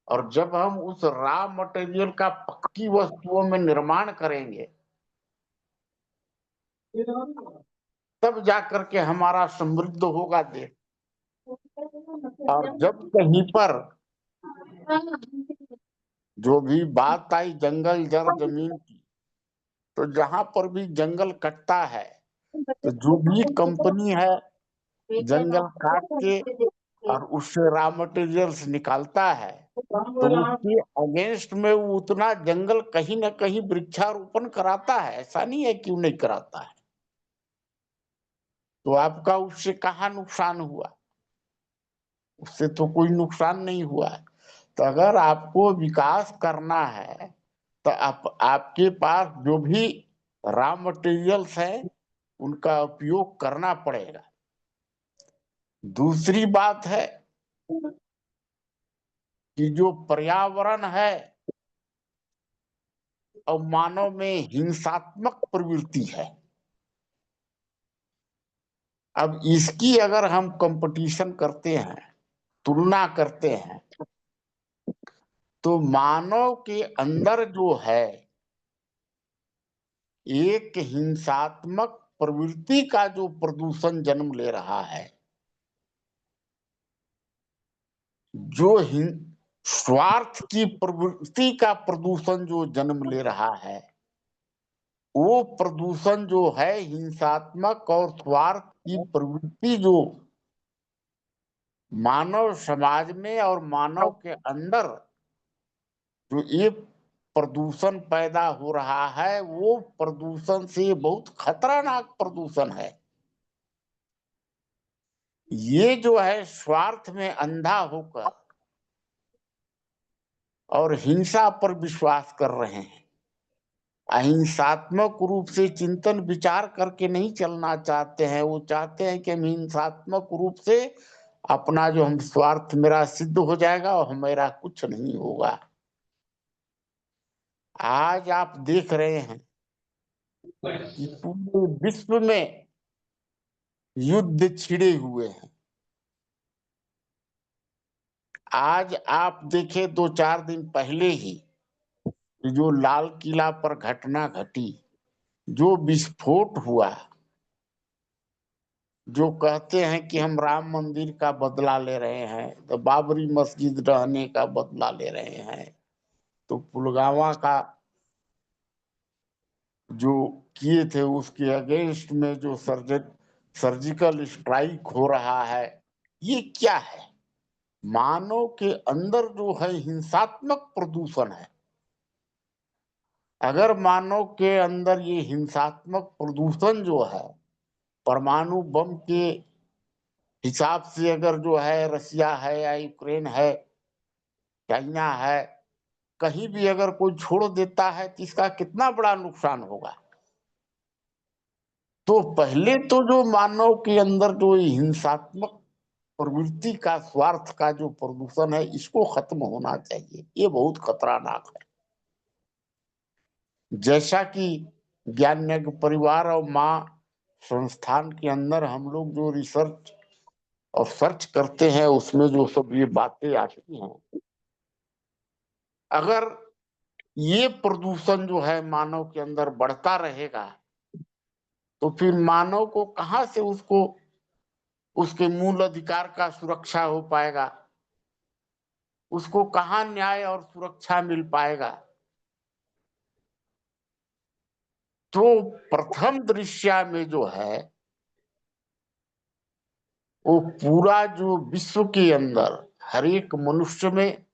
और जब हम उस रॉ मटेरियल का पक्की वस्तुओं में निर्माण करेंगे तब जाकर के हमारा समृद्ध होगा देश। और जब कहीं पर जो भी बात आई जंगल जड़ जमीन की, तो जहां पर भी जंगल कटता है तो जो भी कंपनी है जंगल काट के और उससे रॉ मटेरियल्स निकालता है, तो उसके अगेंस्ट में वो उतना जंगल कहीं ना कहीं वृक्षारोपण कराता है, ऐसा नहीं है कि वो नहीं कराता है। तो आपका उससे कहाँ नुकसान हुआ? उससे तो कोई नुकसान नहीं हुआ। तो अगर आपको विकास करना है तो आपके पास जो भी रॉ मटेरियल्स है उनका उपयोग करना पड़ेगा। दूसरी बात है कि जो पर्यावरण है और मानव में हिंसात्मक प्रवृत्ति है, अब इसकी अगर हम कंपटीशन करते हैं, तुलना करते हैं, तो मानव के अंदर जो है एक हिंसात्मक प्रवृत्ति का जो प्रदूषण जन्म ले रहा है, जो स्वार्थ की प्रवृत्ति का प्रदूषण जो जन्म ले रहा है, वो प्रदूषण जो है हिंसात्मक और स्वार्थ की प्रवृत्ति जो मानव समाज में और मानव के अंदर जो ये प्रदूषण पैदा हो रहा है, वो प्रदूषण से बहुत खतरनाक प्रदूषण है। ये जो है स्वार्थ में अंधा होकर और हिंसा पर विश्वास कर रहे हैं, अहिंसात्मक रूप से चिंतन विचार करके नहीं चलना चाहते हैं। वो चाहते हैं कि हम हिंसात्मक रूप से अपना जो हम स्वार्थ मेरा सिद्ध हो जाएगा और मेरा कुछ नहीं होगा। आज आप देख रहे हैं कि पूरे विश्व में युद्ध छिड़े हुए हैं। आज आप देखें 2-4 दिन पहले ही जो लाल किला पर घटना घटी, जो विस्फोट हुआ, जो कहते हैं कि हम राम मंदिर का बदला ले रहे हैं, तो बाबरी मस्जिद ढहने का बदला ले रहे हैं, तो पुलवामा का जो किए थे उसके अगेंस्ट में जो सर्जिकल स्ट्राइक हो रहा है, ये क्या है? मानव के अंदर जो है हिंसात्मक प्रदूषण है। अगर मानव के अंदर ये हिंसात्मक प्रदूषण जो है परमाणु बम के हिसाब से अगर जो है रसिया है या यूक्रेन है, चाइना है, कहीं भी अगर कोई छोड़ देता है तो इसका कितना बड़ा नुकसान होगा। तो पहले तो जो मानव के अंदर जो हिंसात्मक प्रवृत्ति का, स्वार्थ का जो प्रदूषण है, इसको खत्म होना चाहिए। ये बहुत खतरनाक है। जैसा कि ज्ञान यज्ञ परिवार और माँ संस्थान के अंदर हम लोग जो रिसर्च और सर्च करते हैं, उसमें जो सब ये बातें आती हैं, अगर ये प्रदूषण जो है मानव के अंदर बढ़ता रहेगा, तो फिर मानव को कहाँ से उसको उसके मूल अधिकार का सुरक्षा हो पाएगा, उसको कहाँ न्याय और सुरक्षा मिल पाएगा। तो प्रथम दृश्य में जो है, वो पूरा जो विश्व के अंदर हर एक मनुष्य में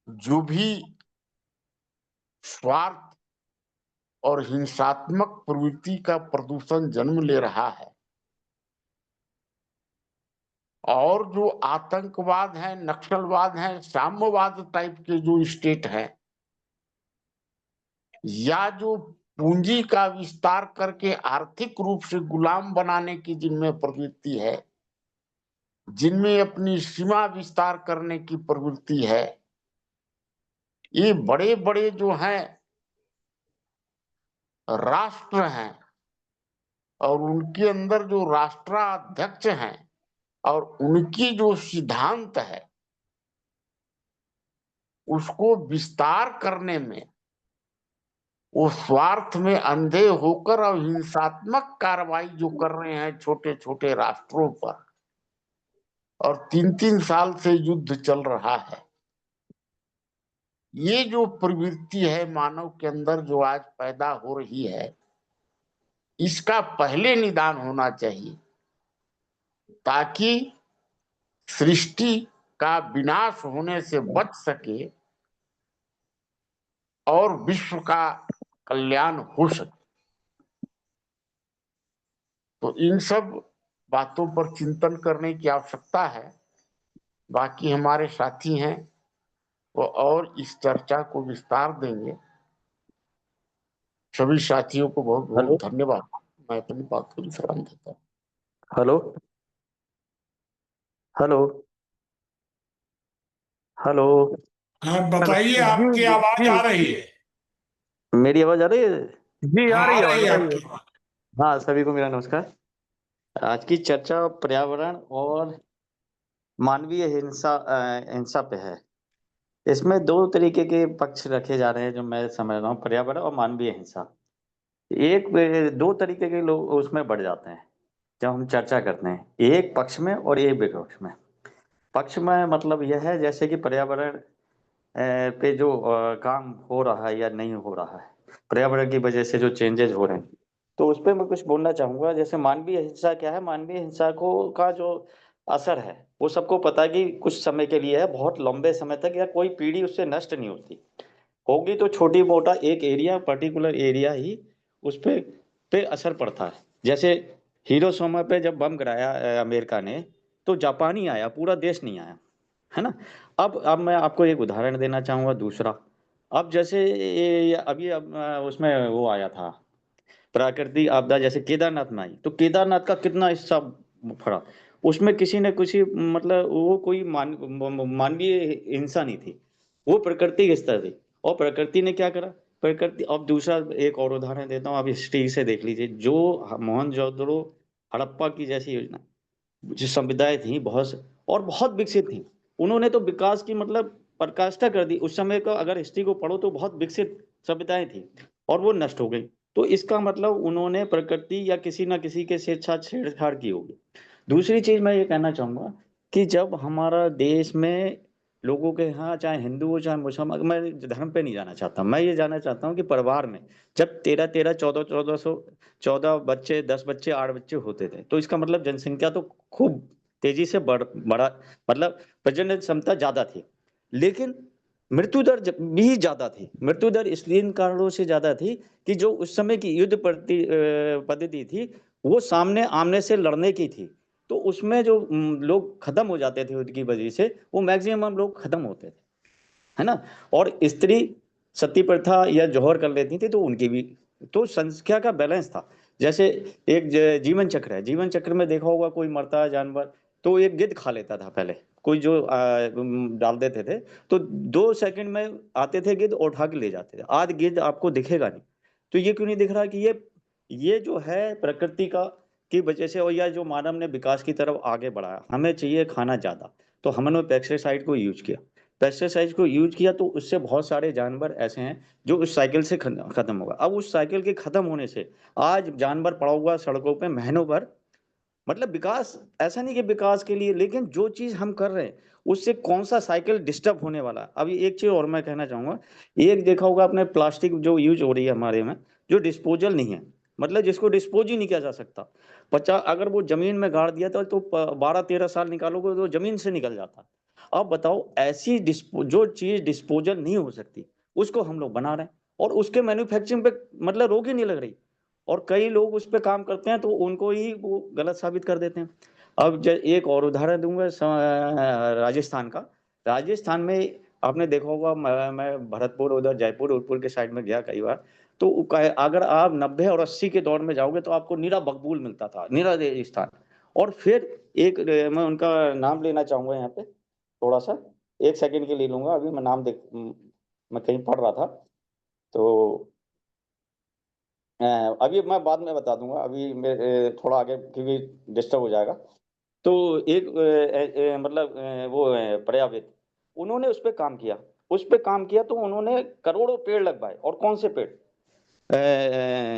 जो भी स्वार्थ और हिंसात्मक प्रवृत्ति का प्रदूषण जन्म ले रहा है, और जो आतंकवाद है, नक्सलवाद है, साम्यवाद टाइप के जो स्टेट है, या जो पूंजी का विस्तार करके आर्थिक रूप से गुलाम बनाने की जिनमें प्रवृत्ति है, जिनमें अपनी सीमा विस्तार करने की प्रवृत्ति है, ये बड़े बड़े जो हैं राष्ट्र हैं, और उनके अंदर जो राष्ट्राध्यक्ष हैं और उनकी जो सिद्धांत है, उसको विस्तार करने में वो स्वार्थ में अंधे होकर और हिंसात्मक कार्रवाई जो कर रहे हैं छोटे छोटे राष्ट्रों पर, और 3-3 साल से युद्ध चल रहा है, ये जो प्रवृत्ति है मानव के अंदर जो आज पैदा हो रही है, इसका पहले निदान होना चाहिए, ताकि सृष्टि का विनाश होने से बच सके और विश्व का कल्याण हो सके। तो इन सब बातों पर चिंतन करने की आवश्यकता है। बाकी हमारे साथी हैं वो और इस चर्चा को विस्तार देंगे। सभी साथियों को बहुत बहुत धन्यवाद। मैं अपनी बात को विश्राम देता हूँ। Hello hello hello. हाँ बताइए, आपकी आवाज आ रही है। मेरी आवाज आ रही है? जी आ रही है, आपकी बताइए। आवाज। हाँ, सभी को मेरा नमस्कार। आज की चर्चा पर्यावरण और मानवीय हिंसा पे है। इसमें दो तरीके के पक्ष रखे जा रहे हैं जो मैं समझ रहा हूँ, पर्यावरण और मानवीय हिंसा। दो तरीके के लोग उसमें बढ़ जाते हैं जब हम चर्चा करते हैं, एक पक्ष में और एक विपक्ष में। पक्ष में मतलब यह है जैसे कि पर्यावरण पे जो काम हो रहा है या नहीं हो रहा है, पर्यावरण की वजह से जो चेंजेस हो रहे हैं, तो उस पर मैं कुछ बोलना चाहूंगा। जैसे मानवीय हिंसा क्या है, मानवीय हिंसा को का जो असर है वो सबको पता है कि कुछ समय के लिए है, बहुत लंबे समय तक या कोई पीढ़ी उससे नष्ट नहीं होगी तो छोटी मोटा एक एरिया, पर्टिकुलर एरिया ही उस पे असर पड़ता है। जैसे हिरोशिमा पे जब बम गिराया अमेरिका ने, तो जापानी आया, पूरा देश नहीं आया, है ना। अब मैं आपको एक उदाहरण देना चाहूंगा दूसरा। अब जैसे अभी उसमें वो आया था प्राकृतिक आपदा, जैसे केदारनाथ में आई, तो केदारनाथ का कितना हिस्सा फड़ा, उसमें किसी ने कुछ मतलब वो कोई मानवीय हिंसा नहीं थी, वो प्रकृति की स्तर थी। और प्रकृति ने क्या करा, प्रकृति। अब दूसरा एक और उदाहरण देता हूँ, आप हिस्ट्री से देख लीजिए, जो मोहनजोदड़ो हड़प्पा की जैसी योजना, जो संविदाएं थी बहुत विकसित थी, उन्होंने तो विकास की मतलब पराकाष्ठा कर दी। उस समय का अगर हिस्ट्री को पढ़ो तो बहुत विकसित सभ्यताएं थी और वो नष्ट हो गई। तो इसका मतलब उन्होंने प्रकृति या किसी ना किसी के साथ छेड़छाड़ की होगी। दूसरी चीज मैं ये कहना चाहूंगा कि जब हमारा देश में लोगों के यहाँ, चाहे हिंदू हो चाहे मुसलमान, मैं धर्म पे नहीं जाना चाहता, मैं ये जानना चाहता हूँ कि परिवार में जब 13 14 बच्चे, 10 बच्चे, 8 बच्चे होते थे, तो इसका मतलब जनसंख्या तो खूब तेजी से बढ़ा, मतलब प्रजनन क्षमता ज्यादा थी, लेकिन मृत्यु दर भी ज्यादा थी। मृत्यु दर इसलिए इन कारणों से ज्यादा थी कि जो उस समय की युद्ध पद्धति थी वो सामने आमने से लड़ने की थी, तो उसमें जो लोग खत्म हो जाते थे युद्ध की वजह से, वो मैक्सिमम लोग खत्म होते थे, है ना। और स्त्री सती प्रथा या जौहर कर लेती थी तो उनकी भी तो संख्या का बैलेंस था। जैसे एक जीवन चक्र है, जीवन चक्र में देखा होगा कोई मरता है जानवर तो एक गिद्ध खा लेता था पहले, कोई जो डाल देते थे तो 2 सेकंड में आते थे गिद्ध और उठा के ले जाते थे। आज गिद्ध आपको दिखेगा नहीं। तो ये क्यों नहीं दिख रहा कि ये जो है प्रकृति का की वजह से, और या जो मानव ने विकास की तरफ आगे बढ़ाया, हमें चाहिए खाना ज्यादा तो हमने पेस्टिसाइड को यूज किया, पेस्टिसाइड को यूज किया तो उससे बहुत सारे जानवर ऐसे हैं जो उस साइकिल से खत्म होगा। अब उस साइकिल के खत्म होने से आज जानवर पड़ा हुआ सड़कों पे महीनों भर, मतलब विकास ऐसा नहीं कि विकास के लिए, लेकिन जो चीज हम कर रहे हैं उससे कौन सा साइकिल डिस्टर्ब होने वाला है। अभी एक चीज और मैं कहना चाहूंगा, एक देखा होगा आपने प्लास्टिक जो यूज हो रही है हमारे में, जो डिस्पोजल नहीं है, मतलब जिसको डिस्पोज ही नहीं किया जा सकता, 50 अगर वो जमीन में गाड़ दिया तो 12-13 साल निकालोगे तो जमीन से निकल जाता। अब बताओ ऐसी जो चीज डिस्पोजल नहीं हो सकती उसको हम लोग बना रहे हैं और उसके मैन्युफैक्चरिंग पे मतलब रोक ही नहीं लग रही, और कई लोग उस पर काम करते हैं तो उनको ही वो गलत साबित कर देते हैं। अब एक और उदाहरण दूंगा राजस्थान का। राजस्थान में आपने देखा होगा, मैं भरतपुर उधर जयपुर उदयपुर के साइड में गया कई बार, तो अगर आप 90 और 80 के दौर में जाओगे तो आपको नीरा बकबूल मिलता था, नीरा रेगिस्तान। और फिर एक मैं उनका नाम लेना चाहूंगा यहाँ पे, थोड़ा सा 1 सेकंड के लिए लूंगा, अभी मैं नाम देख मैं कहीं पढ़ रहा था तो अभी मैं बाद में बता दूंगा, अभी मेरे थोड़ा आगे क्योंकि डिस्टर्ब हो जाएगा। तो एक मतलब वो पर्यावृत, उन्होंने उस पर काम किया, उस पर काम किया तो उन्होंने करोड़ों पेड़ लगवाए। और कौन से पेड़?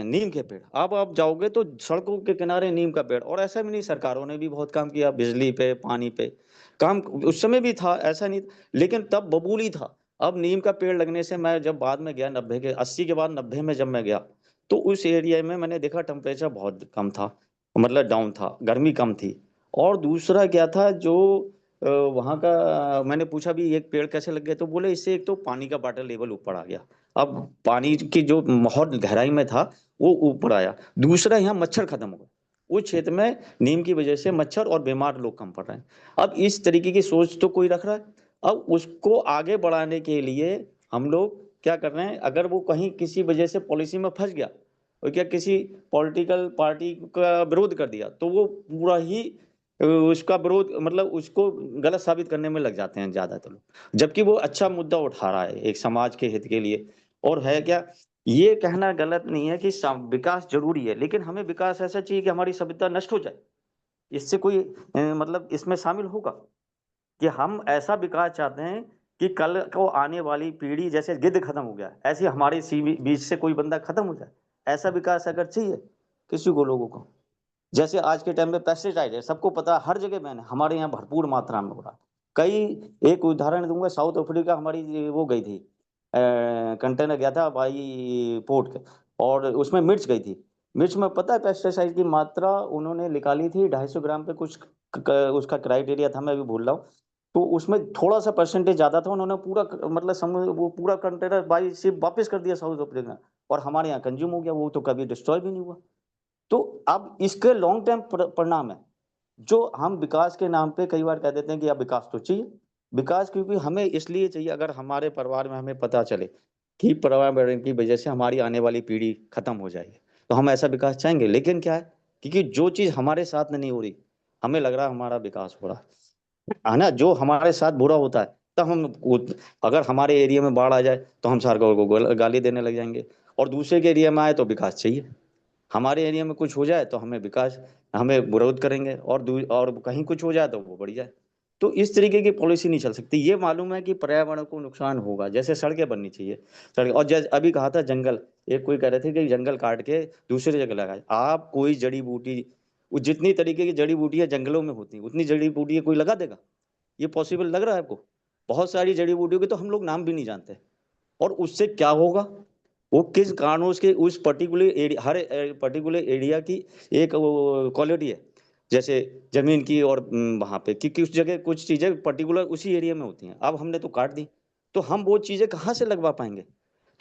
नीम के पेड़। अब आप जाओगे तो सड़कों के किनारे नीम का पेड़। और ऐसा भी नहीं, सरकारों ने भी बहुत काम किया, बिजली पे पानी पे काम उस समय भी था, ऐसा नहीं, लेकिन तब बबूल ही था। अब नीम का पेड़ लगने से, मैं जब बाद में गया 90 के 80 के बाद 90 में जब मैं गया तो उस एरिया में मैंने देखा टेम्परेचर बहुत कम था, मतलब डाउन था, गर्मी कम थी। और दूसरा क्या था जो वहाँ का मैंने पूछा भी एक पेड़ कैसे लग गए, तो बोले इससे एक तो पानी का वाटर लेवल ऊपर आ गया, अब पानी की जो बहुत गहराई में था वो ऊपर आया। दूसरा यहाँ मच्छर खत्म हो गए, उस क्षेत्र में नीम की वजह से मच्छर और बीमार लोग कम पड़ रहे हैं। अब इस तरीके की सोच तो कोई रख रहा है। अब उसको आगे बढ़ाने के लिए हम लोग क्या कर रहे हैं, अगर वो कहीं किसी वजह से पॉलिसी में फंस गया और क्या किसी पॉलिटिकल पार्टी का विरोध कर दिया तो वो पूरा ही उसका विरोध, मतलब उसको गलत साबित करने में लग जाते हैं ज्यादातर लोग, जबकि वो अच्छा मुद्दा उठा रहा है एक समाज के हित के लिए। और है क्या, ये कहना गलत नहीं है कि विकास जरूरी है, लेकिन हमें विकास ऐसा चाहिए कि हमारी सभ्यता नष्ट हो जाए, इससे कोई मतलब इसमें शामिल होगा कि हम ऐसा विकास चाहते हैं कि कल को आने वाली पीढ़ी, जैसे गिद्ध खत्म हो गया ऐसे हमारे बीच से कोई बंदा खत्म हो जाए, ऐसा विकास अगर चाहिए किसी को, लोगों को। जैसे आज के टाइम में पेस्टिसाइड है, सबको पता है, हर जगह बैन है, हमारे यहाँ भरपूर मात्रा में हो रहा है। कई एक उदाहरण दूंगा, साउथ अफ्रीका हमारी वो गई थी, कंटेनर गया था भाई पोर्ट के, और उसमें मिर्च गई थी। मिर्च में पता है पेस्टिसाइड की मात्रा उन्होंने निकाली थी 250 ग्राम पे कुछ उसका क्राइटेरिया था, मैं भी भूल रहा हूँ। तो उसमें थोड़ा सा परसेंटेज ज्यादा था, उन्होंने पूरा मतलब वो पूरा कंटेनर बाई शिप वापस कर दिया साउथ अफ्रीका, और हमारे यहाँ कंज्यूम हो गया, वो तो कभी डिस्ट्रॉय भी नहीं हुआ। तो अब इसके लॉन्ग टर्म परिणाम है जो हम विकास के नाम पे कई बार कह देते हैं कि अब विकास तो चाहिए। विकास क्योंकि हमें इसलिए चाहिए, अगर हमारे परिवार में हमें पता चले कि पर्यावरण की वजह से हमारी आने वाली पीढ़ी खत्म हो जाएगी तो हम ऐसा विकास चाहेंगे। लेकिन क्या है, क्योंकि जो चीज हमारे साथ नहीं हो रही, हमें लग रहा है हमारा विकास हो रहा है ना, जो हमारे साथ बुरा होता है तब हम अगर हमारे एरिया में बाढ़ आ जाए तो हम सरकार को गाली देने लग जाएंगे, और दूसरे के एरिया में आए तो विकास चाहिए। हमारे एरिया में कुछ हो जाए तो हमें विकास, हमें विरोध करेंगे, और कहीं कुछ हो जाए तो वो बढ़ जाए। तो इस तरीके की पॉलिसी नहीं चल सकती। ये मालूम है कि पर्यावरण को नुकसान होगा, जैसे सड़कें बननी चाहिए, सड़क, और जैसे अभी कहा था जंगल, एक कोई कह रहे थे कि जंगल काट के दूसरी जगह लगाए। आप कोई जड़ी बूटी, जितनी तरीके की जड़ी बूटियां जंगलों में होती हैं उतनी जड़ी बूटी कोई लगा देगा? ये पॉसिबल लग रहा है आपको? बहुत सारी जड़ी बूटियों के तो हम लोग नाम भी नहीं जानते। और उससे क्या होगा, वो किस कारणों के उस पर्टिकुलर एरिया, हर पर्टिकुलर एरिया की एक क्वालिटी है, जैसे जमीन की, और वहां पे क्योंकि उस जगह कुछ चीजें पर्टिकुलर उसी एरिया में होती हैं। अब हमने तो काट दी, तो हम वो चीजें कहाँ से लगवा पाएंगे?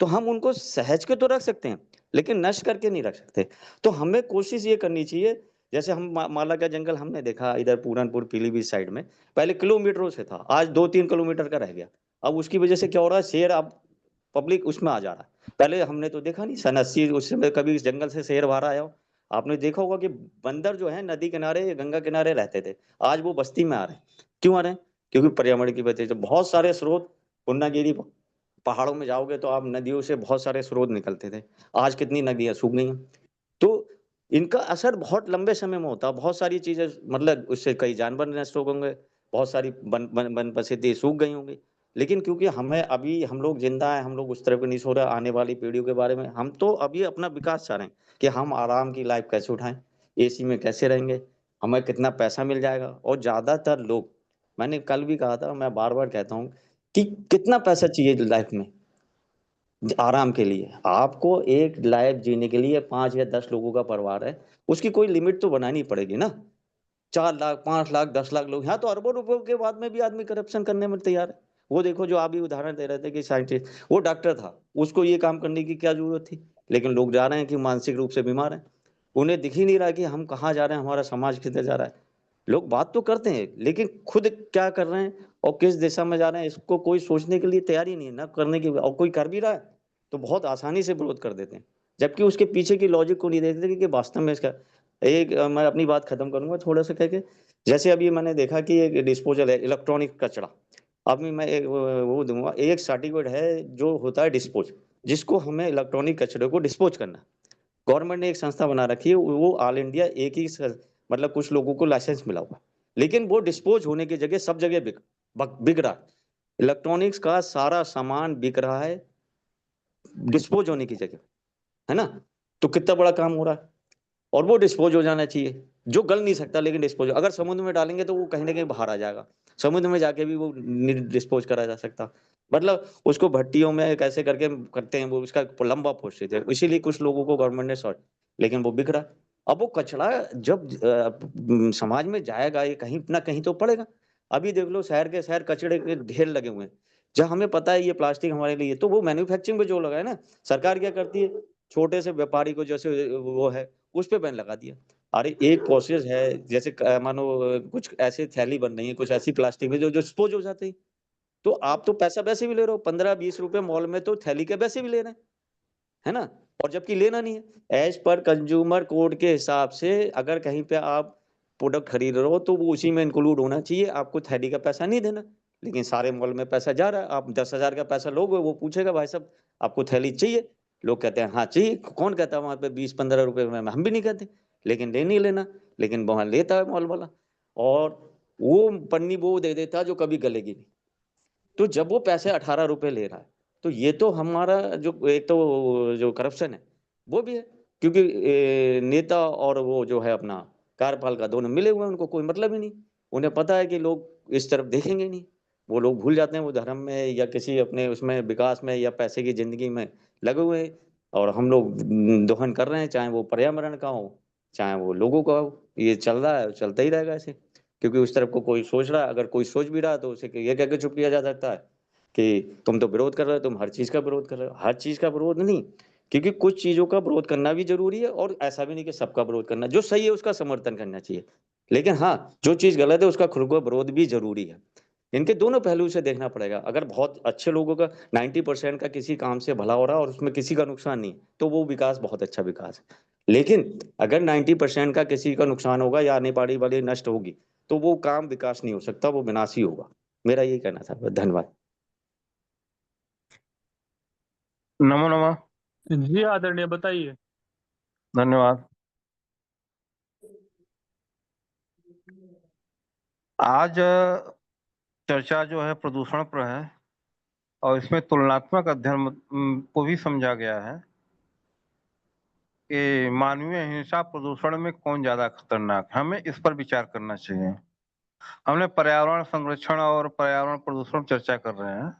तो हम उनको सहज के तो रख सकते हैं लेकिन नष्ट करके नहीं रख सकते। तो हमें कोशिश ये करनी चाहिए, जैसे हम माला का जंगल हमने देखा इधर पूरनपुर पीलीभीत साइड में, पहले किलोमीटरों से था, आज 2-3 किलोमीटर का रह गया। अब उसकी वजह से क्या हो रहा है, शेर अब पब्लिक उसमें आ जा रहा है। पहले हमने तो देखा नहीं, सन 80 उस समय कभी इस जंगल से शेर बाहर आया हो? आपने देखा होगा कि बंदर जो है नदी किनारे, गंगा किनारे रहते थे, आज वो बस्ती में आ रहे हैं। क्यों आ रहे हैं? क्योंकि पर्यावरण की वजह से बहुत सारे स्रोत, पूर्णागिरी पहाड़ों में जाओगे तो आप नदियों से बहुत सारे स्रोत निकलते थे, आज कितनी नदियां सूख गई हैं। तो इनका असर बहुत लंबे समय में होता है, बहुत सारी चीजें, मतलब उससे कई जानवर नष्ट हो गए, बहुत सारी वन बसती सूख गई होंगी। लेकिन क्योंकि हमें अभी, हम लोग जिंदा हैं, हम लोग उस तरफ नहीं सो रहे, आने वाली पीढ़ियों के बारे में हम तो अभी अपना विकास चाह रहे हैं कि हम आराम की लाइफ कैसे उठाएं, एसी में कैसे रहेंगे, हमें कितना पैसा मिल जाएगा। और ज्यादातर लोग, मैंने कल भी कहा था, मैं बार बार कहता हूँ कि कितना पैसा चाहिए लाइफ में आराम के लिए। आपको एक लाइफ जीने के लिए 5 या 10 लोगों का परिवार है, उसकी कोई लिमिट तो बनानी पड़ेगी ना। 4 लाख, 5 लाख, 10 लाख लोग, यहाँ तो अरबों रुपयों के बाद में भी आदमी करप्शन करने में तैयार है। वो देखो, जो आप भी उदाहरण दे रहे थे कि साइंटिस्ट, वो डॉक्टर था, उसको ये काम करने की क्या जरूरत थी, लेकिन लोग जा रहे हैं कि मानसिक रूप से बीमार हैं। उन्हें दिख ही नहीं रहा कि हम कहाँ जा रहे हैं, हमारा समाज किधर जा रहा है। लोग बात तो करते हैं, लेकिन खुद क्या कर रहे हैं और किस दिशा में जा रहे हैं, इसको कोई सोचने के लिए तैयार ही नहीं है ना करने की। और कोई कर भी रहा है तो बहुत आसानी से विरोध कर देते हैं, जबकि उसके पीछे की लॉजिक को नहीं देखते कि वास्तव में इसका एक, मैं अपनी बात खत्म करूंगा थोड़ा सा कह के। जैसे अभी मैंने देखा कि एक डिस्पोजल है इलेक्ट्रॉनिक कचरा, अभी मैं एक वो दूंगा, एक सर्टिफिकेट है जो होता है डिस्पोज, जिसको हमें इलेक्ट्रॉनिक कचरे को डिस्पोज करना है। गवर्नमेंट ने एक संस्था बना रखी है, वो ऑल इंडिया एक ही मतलब कुछ लोगों को लाइसेंस मिला हुआ है, लेकिन वो डिस्पोज होने की जगह सब जगह बिक रहा है। इलेक्ट्रॉनिक्स का सारा सामान बिक रहा है डिस्पोज होने की जगह, है ना। तो कितना बड़ा काम हो रहा है, और वो डिस्पोज हो जाना चाहिए, जो गल नहीं सकता लेकिन डिस्पोज। अगर समुद्र में डालेंगे तो वो कहीं ना कहीं बाहर आ जाएगा, समुद्र में जाके भी वो डिस्पोज करा जा सकता। मतलब उसको भट्टियों में कैसे करके करते हैं, वो उसका लंबा प्रोसेस है, इसीलिए कुछ लोगों को गवर्नमेंट ने शॉर्ट, लेकिन वो बिक रहा है। अब वो कचरा जब समाज में जाएगा, ये कहीं ना कहीं तो पड़ेगा। अभी देख लो, शहर के शहर कचरे के ढेर लगे हुए हैं, जब हमें पता है ये प्लास्टिक हमारे लिए, तो वो मैन्युफैक्चरिंग पे जो लगा है ना, सरकार क्या करती है, छोटे से व्यापारी को जैसे वो है उस पे बैन लगा दिया। अरे एक प्रोसेस है, जैसे मानो कुछ ऐसे थैली बन रही है, कुछ ऐसी प्लास्टिक में जो डिस्पोज हो जाती है, तो आप तो पैसा वैसे भी ले रहे हो, 15-20 रुपए मॉल में तो थैली के वैसे भी ले रहे हैं, है ना। और जबकि लेना नहीं है, एज पर कंज्यूमर कोड के हिसाब से अगर कहीं पे आप प्रोडक्ट खरीद रहे हो तो वो उसी में इंक्लूड होना चाहिए, आपको थैली का पैसा नहीं देना। लेकिन सारे मॉल में पैसा जा रहा है, आप 10,000 का पैसा लोगे, वो पूछेगा भाई साहब आपको थैली चाहिए, लोग कहते हैं हाँ चाहिए, कौन कहता है वहां पे 20-15 रुपए में, हम भी नहीं कहते, लेकिन ले नहीं लेना, लेकिन वहां लेता है मॉल वाला, और वो पन्नी वो दे देता है जो कभी गलेगी नहीं। तो जब वो पैसे 18 रुपए ले रहा है, तो ये तो हमारा जो एक तो जो करप्शन है वो भी है, क्योंकि नेता और वो जो है अपना कार्यपालिका दोनों मिले हुए हैं, उनको कोई मतलब ही नहीं। उन्हें पता है कि लोग इस तरफ देखेंगे नहीं, वो लोग भूल जाते हैं वो धर्म में या किसी अपने उसमें विकास में या पैसे की जिंदगी में लगे हुए हैं। और हम लोग दोहन कर रहे हैं, चाहे वो पर्यावरण का हो चाहे वो लोगों का हो, ये चल रहा है, चलता ही रहेगा ऐसे। क्योंकि उस तरफ को कोई सोच रहा है, अगर कोई सोच भी रहा है तो उसे ये कह के चुप किया जा सकता है कि तुम तो विरोध कर रहे हो, तुम हर चीज का विरोध कर रहे हो। हर चीज का विरोध नहीं, क्योंकि कुछ चीजों का विरोध करना भी जरूरी है, और ऐसा भी नहीं कि सबका विरोध करना, जो सही है उसका समर्थन करना चाहिए, लेकिन हाँ जो चीज गलत है उसका खुद को विरोध भी जरूरी है। इनके दोनों पहलू से देखना पड़ेगा। अगर बहुत अच्छे लोगों का 90% का किसी काम से भला हो रहा है और उसमें किसी का नुकसान नहीं, तो वो विकास बहुत अच्छा विकास है। लेकिन अगर 90% का किसी का नुकसान होगा या आने वाली नष्ट होगी, तो वो काम विकास नहीं हो सकता, वो विनाश ही होगा। मेरा यही कहना था, धन्यवाद। नमो नमः। जी आदरणीय, बताइए। धन्यवाद। आज चर्चा जो है प्रदूषण पर है, और इसमें तुलनात्मक अध्ययन को भी समझा गया है कि मानवीय हिंसा प्रदूषण में कौन ज्यादा खतरनाक है। हमें इस पर विचार करना चाहिए। हमने पर्यावरण संरक्षण और पर्यावरण प्रदूषण चर्चा कर रहे हैं,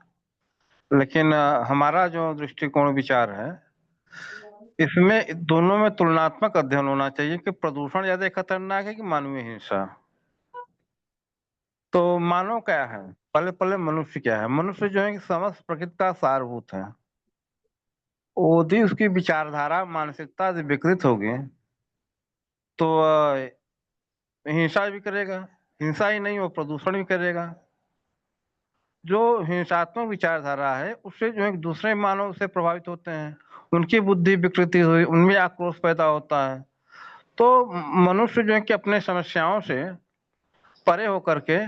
लेकिन हमारा जो दृष्टिकोण विचार है, इसमें दोनों में तुलनात्मक अध्ययन होना चाहिए कि प्रदूषण ज्यादा खतरनाक है कि मानवीय हिंसा। तो मानव क्या है, पहले पहले मनुष्य क्या है। मनुष्य जो है कि समस्त प्रकृति का सारभूत है। यदि उसकी विचारधारा मानसिकता से विकृत होगी तो हिंसा भी करेगा। हिंसा ही नहीं, वो प्रदूषण भी करेगा। जो हिंसात्मक विचारधारा है उससे जो है दूसरे मानव से प्रभावित होते हैं, उनकी बुद्धि विकृति हुई, उनमें आक्रोश पैदा होता है। तो मनुष्य जो है कि अपने समस्याओं से परे होकर के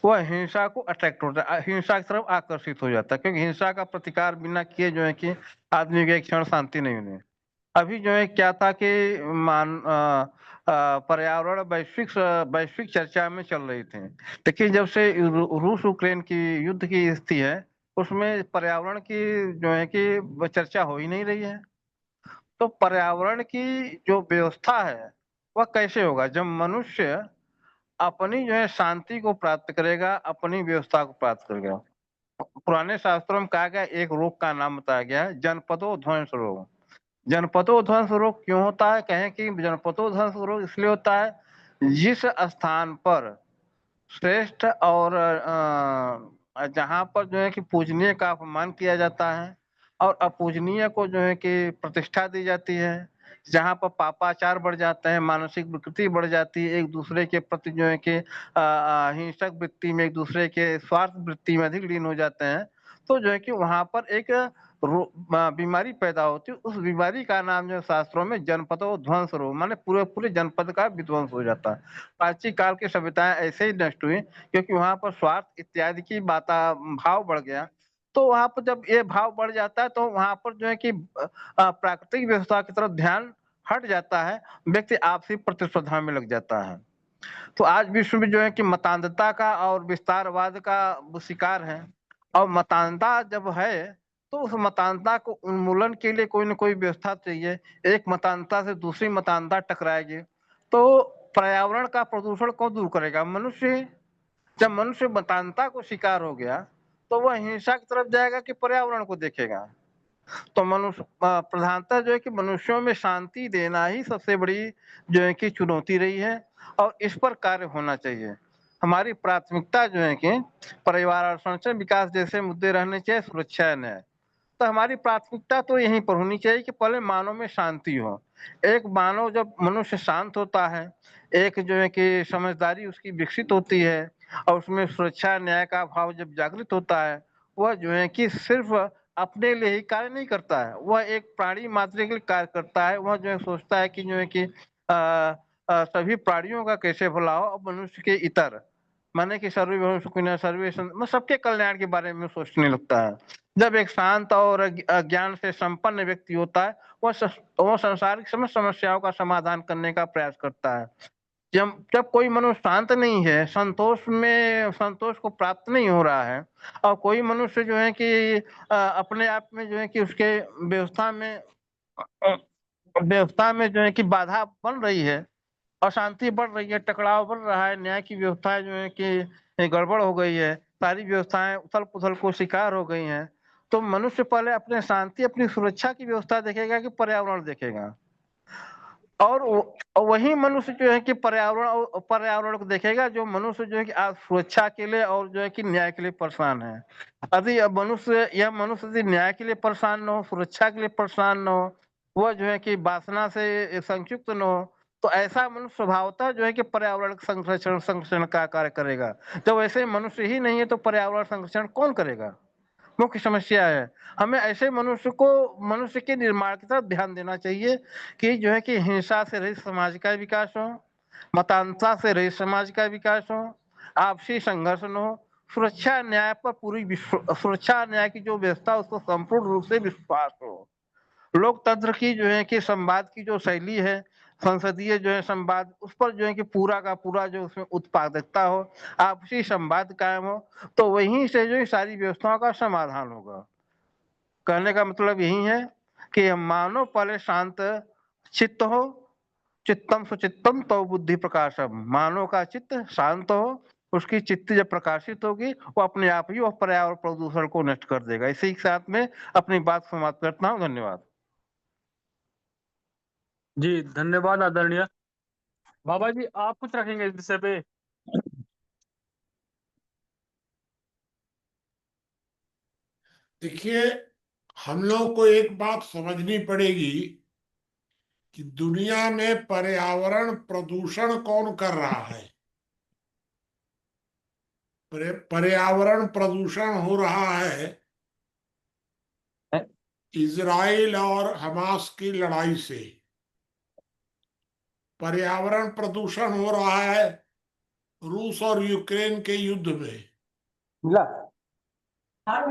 वह हिंसा को अट्रैक्ट होता है, हिंसा की तरफ आकर्षित हो जाता है, क्योंकि हिंसा का प्रतिकार बिना किए जो है कि आदमी को एक क्षण शांति नहीं मिले। अभी जो है क्या था कि पर्यावरण वैश्विक चर्चा में चल रही थी, लेकिन जब से रूस यूक्रेन की युद्ध की स्थिति है उसमें पर्यावरण की जो है कि चर्चा हो ही नहीं रही है। तो पर्यावरण की जो व्यवस्था है वह कैसे होगा जब मनुष्य अपनी जो है शांति को प्राप्त करेगा, अपनी व्यवस्था को प्राप्त करेगा। पुराने शास्त्रों में कहा गया, एक रोग का नाम बताया गया है, जनपदो ध्वंस रोग। जनपदो ध्वंस रोग क्यों होता है? कहें कि जनपदो ध्वंस रोग इसलिए होता है जिस स्थान पर श्रेष्ठ और जहाँ पर जो है कि पूजनीय का अपमान किया जाता है और अपूजनीय को जो है कि प्रतिष्ठा दी जाती है, जहाँ पर पापाचार बढ़ जाते हैं, मानसिक विकृति बढ़ जाती है, एक दूसरे के प्रति जो है कि हिंसक वृत्ति में, एक दूसरे के स्वार्थ वृत्ति में अधिक लीन हो जाते हैं, तो जो है कि वहां पर एक बीमारी पैदा होती है। उस बीमारी का नाम जो है शास्त्रों में जनपदो ध्वंस रोग, माने पूरे पूरे जनपद का विध्वंस हो जाता है। प्राचीन काल की सभ्यताएं ऐसे ही नष्ट हुई क्योंकि वहां पर स्वार्थ इत्यादि की भाव बढ़ गया। तो वहां पर जब ये भाव बढ़ जाता है तो वहां पर जो है कि प्राकृतिक व्यवस्था की तरफ ध्यान हट जाता है, व्यक्ति आपसी प्रतिस्पर्धा में लग जाता है। तो आज विश्व में जो है कि मतांधता का और विस्तारवाद का शिकार है, और मतांधता जब है तो उस मतांधता को उन्मूलन के लिए कोई न कोई व्यवस्था चाहिए। एक मतांधता से दूसरी मतांधता टकराएगी तो पर्यावरण का प्रदूषण कौन दूर करेगा? मनुष्य। जब मनुष्य मतांधता को शिकार हो गया तो वह हिंसा की तरफ जाएगा कि पर्यावरण को देखेगा? तो मनुष्य प्रधानतः जो है कि मनुष्यों में शांति देना ही सबसे बड़ी जो है कि चुनौती रही है और इस पर कार्य होना चाहिए। हमारी प्राथमिकता जो है कि परिवार और संरक्षण विकास जैसे मुद्दे रहने चाहिए, सुरक्षा न्याय। तो हमारी प्राथमिकता तो यहीं पर होनी चाहिए कि पहले मानव में शांति हो। एक मानव जब मनुष्य शांत होता है, एक जो है कि समझदारी उसकी विकसित होती है और उसमें सुरक्षा न्याय का भाव जब जागृत होता है, वह जो है कि सिर्फ अपने लिए ही कार्य नहीं करता है, वह एक प्राणी मात्र के लिए कार्य करता है। वह जो है सोचता है कि जो है कि सभी प्राणियों का कैसे भला हो और मनुष्य के इतर, माने कि सर्वे सुखिनः सर्वे सन्तु, सबके कल्याण के बारे में सोचने लगता है। जब एक शांत और ज्ञान से संपन्न व्यक्ति होता है, वह सांसारिक समस्त समस्याओं का समाधान करने का प्रयास करता है। जब जब कोई मनुष्य शांत नहीं है, संतोष को प्राप्त नहीं हो रहा है, और कोई मनुष्य जो है कि अपने आप में जो है कि उसके व्यवस्था में जो है कि बाधा बन रही है, अशांति बढ़ रही है, टकराव बढ़ रहा है, न्याय की व्यवस्था जो है कि गड़बड़ हो गई है, सारी व्यवस्थाएं उथल-पुथल को शिकार हो गई हैं। तो मनुष्य पहले अपने शांति, अपनी सुरक्षा की व्यवस्था देखेगा कि पर्यावरण देखेगा? और वही मनुष्य जो है कि पर्यावरण को देखेगा जो मनुष्य जो है कि आज सुरक्षा के लिए और जो है कि न्याय के लिए परेशान है। यदि मनुष्य यदि न्याय के लिए परेशान न हो, सुरक्षा के लिए परेशान न हो, वह जो है कि वासना से संक्षिप्त न हो, तो ऐसा मनुष्य स्वभावतः जो है कि पर्यावरण संरक्षण का कार्य करेगा। जब ऐसे मनुष्य ही नहीं है तो पर्यावरण संरक्षण कौन करेगा? मुख्य समस्या है। हमें ऐसे मनुष्य के निर्माण की तरफ ध्यान देना चाहिए कि जो है कि हिंसा से रहित समाज का विकास हो, मतांधता से रहित समाज का विकास हो, आपसी संघर्ष न हो, सुरक्षा न्याय की जो व्यवस्था है उसको संपूर्ण रूप से विश्वास हो। लोकतंत्र की जो है कि संवाद की जो शैली है, संसदीय जो है संवाद, उस पर जो है कि पूरा का पूरा जो उसमें उत्पादकता हो, आपसी संवाद कायम हो, तो वहीं से जो है सारी व्यवस्थाओं का समाधान होगा। कहने का मतलब यही है कि मानव पहले शांत चित्त हो, चित्तम सुचित्तम तो बुद्धि प्रकाशम। मानव का चित्त शांत हो, उसकी चित्त जब प्रकाशित होगी, वो अपने आप ही वह पर्यावरण प्रदूषण को नष्ट कर देगा। इसी के साथ में अपनी बात समाप्त करता हूँ। धन्यवाद। जी, धन्यवाद आदरणीय। बाबा जी, आप कुछ रखेंगे इस विषय पे? देखिए, हम लोग को एक बात समझनी पड़ेगी कि दुनिया में पर्यावरण प्रदूषण कौन कर रहा है। पर्यावरण प्रदूषण हो रहा है इजराइल और हमास की लड़ाई से। पर्यावरण प्रदूषण हो रहा है रूस और यूक्रेन के युद्ध में। मिला हाँ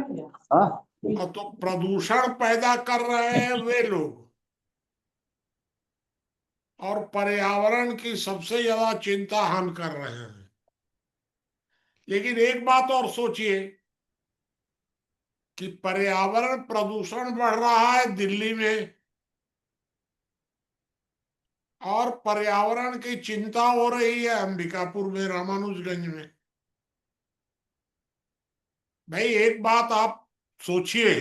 और तो प्रदूषण पैदा कर रहे हैं वे लोग, और पर्यावरण की सबसे ज्यादा चिंता हम कर रहे हैं। लेकिन एक बात और सोचिए कि पर्यावरण प्रदूषण बढ़ रहा है दिल्ली में, और पर्यावरण की चिंता हो रही है अंबिकापुर में, रामानुजगंज में। भाई एक बात आप सोचिए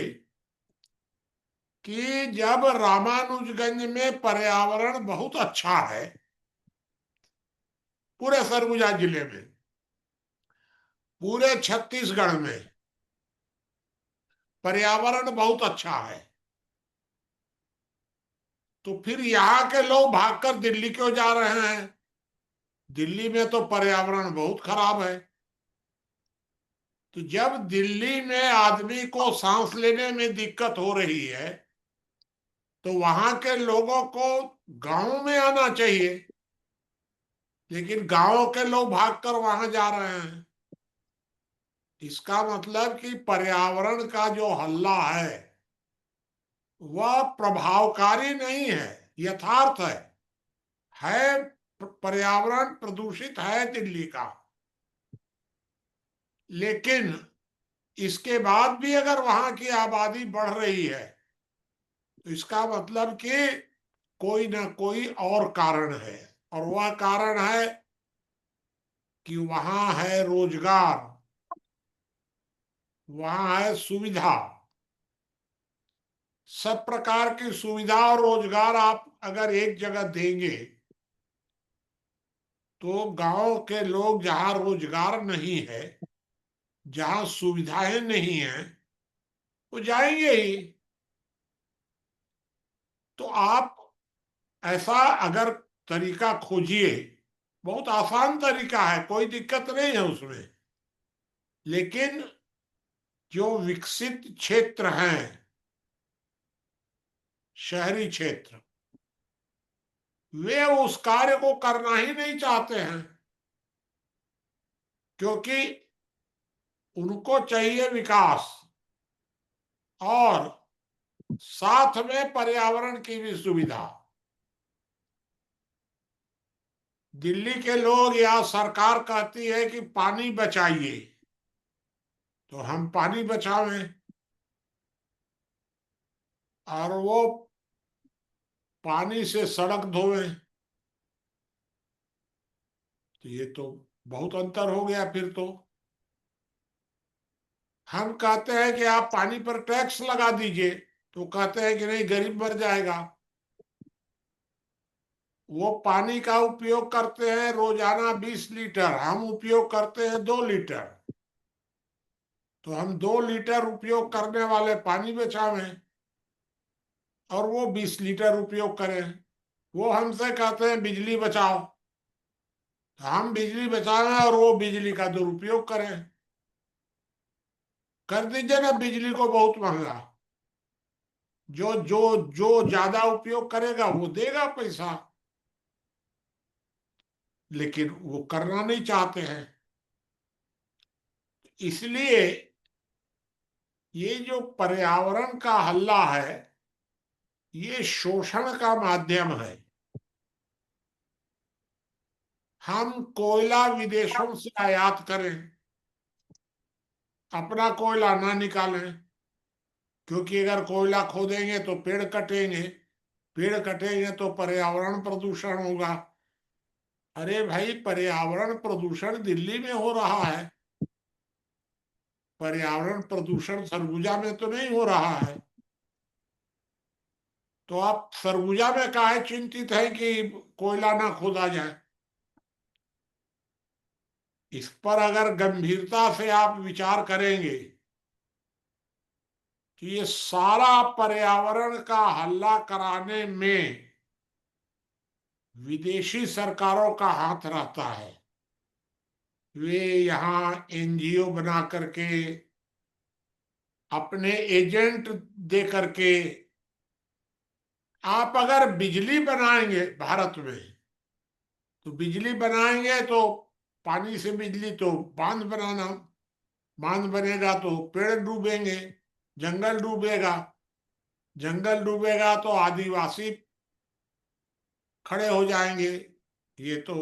कि जब रामानुजगंज में पर्यावरण बहुत अच्छा है, पूरे सरगुजा जिले में, पूरे छत्तीसगढ़ में पर्यावरण बहुत अच्छा है, तो फिर यहाँ के लोग भागकर दिल्ली क्यों जा रहे हैं? दिल्ली में तो पर्यावरण बहुत खराब है। तो जब दिल्ली में आदमी को सांस लेने में दिक्कत हो रही है, तो वहां के लोगों को गांव में आना चाहिए, लेकिन गांव के लोग भागकर वहां जा रहे हैं। इसका मतलब कि पर्यावरण का जो हल्ला है वह प्रभावकारी नहीं है, यथार्थ है। पर्यावरण प्रदूषित है दिल्ली का, लेकिन इसके बाद भी अगर वहां की आबादी बढ़ रही है तो इसका मतलब कि कोई ना कोई और कारण है, और वह कारण है कि वहां है रोजगार, वहां है सुविधा। सब प्रकार की सुविधा और रोजगार आप अगर एक जगह देंगे तो गांव के लोग जहां रोजगार नहीं है, जहां सुविधाएं नहीं है, वो जाएंगे ही। तो आप ऐसा अगर तरीका खोजिए, बहुत आसान तरीका है, कोई दिक्कत नहीं है उसमें। लेकिन जो विकसित क्षेत्र हैं, शहरी क्षेत्र, वे उस कार्य को करना ही नहीं चाहते हैं, क्योंकि उनको चाहिए विकास और साथ में पर्यावरण की भी सुविधा। दिल्ली के लोग या सरकार कहती है कि पानी बचाइए, तो हम पानी बचावें, और वो पानी से सड़क धोवें। तो ये तो बहुत अंतर हो गया फिर तो। हम कहते हैं कि आप पानी पर टैक्स लगा दीजिए, तो कहते हैं कि नहीं, गरीब मर जाएगा। वो पानी का उपयोग करते हैं रोजाना 20 लीटर, हम उपयोग करते हैं 2 लीटर। तो हम 2 लीटर उपयोग करने वाले पानी बचावें और वो 20 लीटर उपयोग करें। वो हमसे कहते हैं बिजली बचाओ, तो हम बिजली बचावें और वो बिजली का दुरुपयोग करें। कर दीजिए ना बिजली को बहुत महंगा, जो जो जो ज्यादा उपयोग करेगा वो देगा पैसा, लेकिन वो करना नहीं चाहते हैं। इसलिए ये जो पर्यावरण का हल्ला है, ये शोषण का माध्यम है। हम कोयला विदेशों से आयात करें, अपना कोयला ना निकालें, क्योंकि अगर कोयला खोदेंगे तो पेड़ कटेंगे, पेड़ कटेंगे तो पर्यावरण प्रदूषण होगा। अरे भाई, पर्यावरण प्रदूषण दिल्ली में हो रहा है, पर्यावरण प्रदूषण सरगुजा में तो नहीं हो रहा है। तो आप सरगुजा में काहे चिंतित है कि कोयला ना खोदा जाए? इस पर अगर गंभीरता से आप विचार करेंगे कि ये सारा पर्यावरण का हल्ला कराने में विदेशी सरकारों का हाथ रहता है, वे यहाँ एनजीओ बना करके, अपने एजेंट दे करके, आप अगर बिजली बनाएंगे भारत में तो बिजली बनाएंगे तो पानी से बिजली, तो बांध बनाना, बांध बनेगा तो पेड़ डूबेंगे, जंगल डूबेगा, जंगल डूबेगा तो आदिवासी खड़े हो जाएंगे। ये तो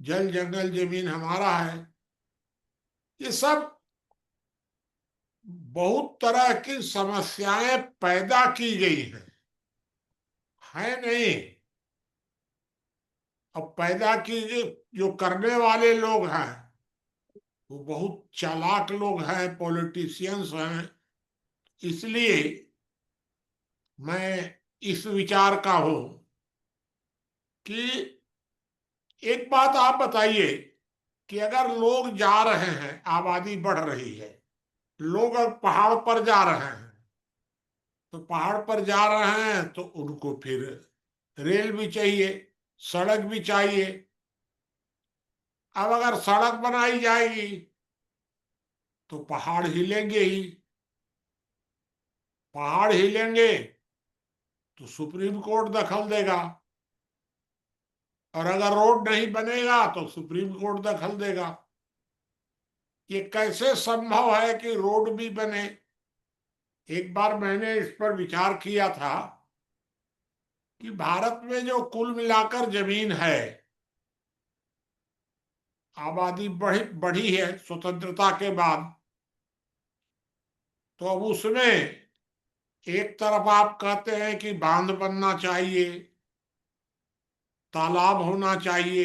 जल जंगल जमीन हमारा है। ये सब बहुत तरह की समस्याएं पैदा की गई हैं, है नहीं। अब पैदा की जो करने वाले लोग हैं वो बहुत चालाक लोग हैं, पॉलिटिशियंस हैं। इसलिए मैं इस विचार का हूं कि एक बात आप बताइए कि अगर लोग जा रहे हैं, आबादी बढ़ रही है, लोग अगर पहाड़ पर जा रहे हैं, तो पहाड़ पर जा रहे हैं तो उनको फिर रेल भी चाहिए, सड़क भी चाहिए। अब अगर सड़क बनाई जाएगी तो पहाड़ हिलेंगे ही, पहाड़ हिलेंगे तो सुप्रीम कोर्ट दखल देगा, और अगर रोड नहीं बनेगा तो सुप्रीम कोर्ट दखल देगा। ये कैसे संभव है कि रोड भी बने? एक बार मैंने इस पर विचार किया था कि भारत में जो कुल मिलाकर जमीन है, आबादी बढ़ी है स्वतंत्रता के बाद, तो अब उसमें एक तरफ आप कहते हैं कि बांध बनना चाहिए, तालाब होना चाहिए,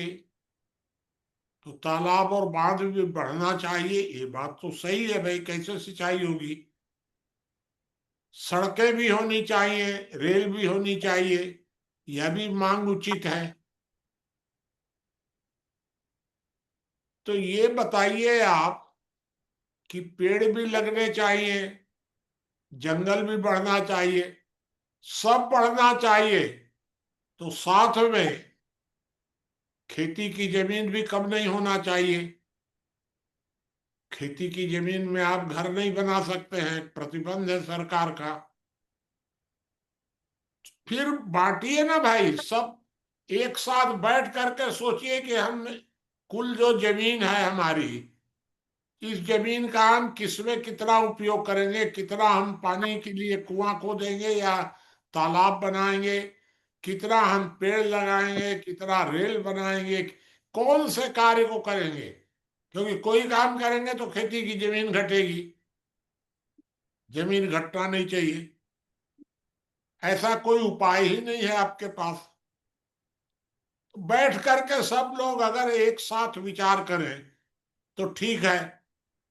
तो तालाब और बांध भी बढ़ना चाहिए। ये बात तो सही है भाई, कैसे सिंचाई होगी? सड़कें भी होनी चाहिए, रेल भी होनी चाहिए, यह भी मांग उचित है। तो ये बताइए आप कि पेड़ भी लगने चाहिए, जंगल भी बढ़ना चाहिए, सब बढ़ना चाहिए, तो साथ में खेती की जमीन भी कम नहीं होना चाहिए। खेती की जमीन में आप घर नहीं बना सकते हैं, प्रतिबंध है सरकार का। फिर बांटिए ना भाई, सब एक साथ बैठ करके सोचिए कि हम कुल जो जमीन है हमारी, इस जमीन का हम किसमें कितना उपयोग करेंगे, कितना हम पानी के लिए कुआं खोदेंगे या तालाब बनाएंगे, कितना हम पेड़ लगाएंगे, कितना रेल बनाएंगे, कौन से कार्य को करेंगे। क्योंकि कोई काम करेंगे तो खेती की जमीन घटेगी, जमीन घटना नहीं चाहिए। ऐसा कोई उपाय ही नहीं है आपके पास। बैठ करके सब लोग अगर एक साथ विचार करें तो ठीक है,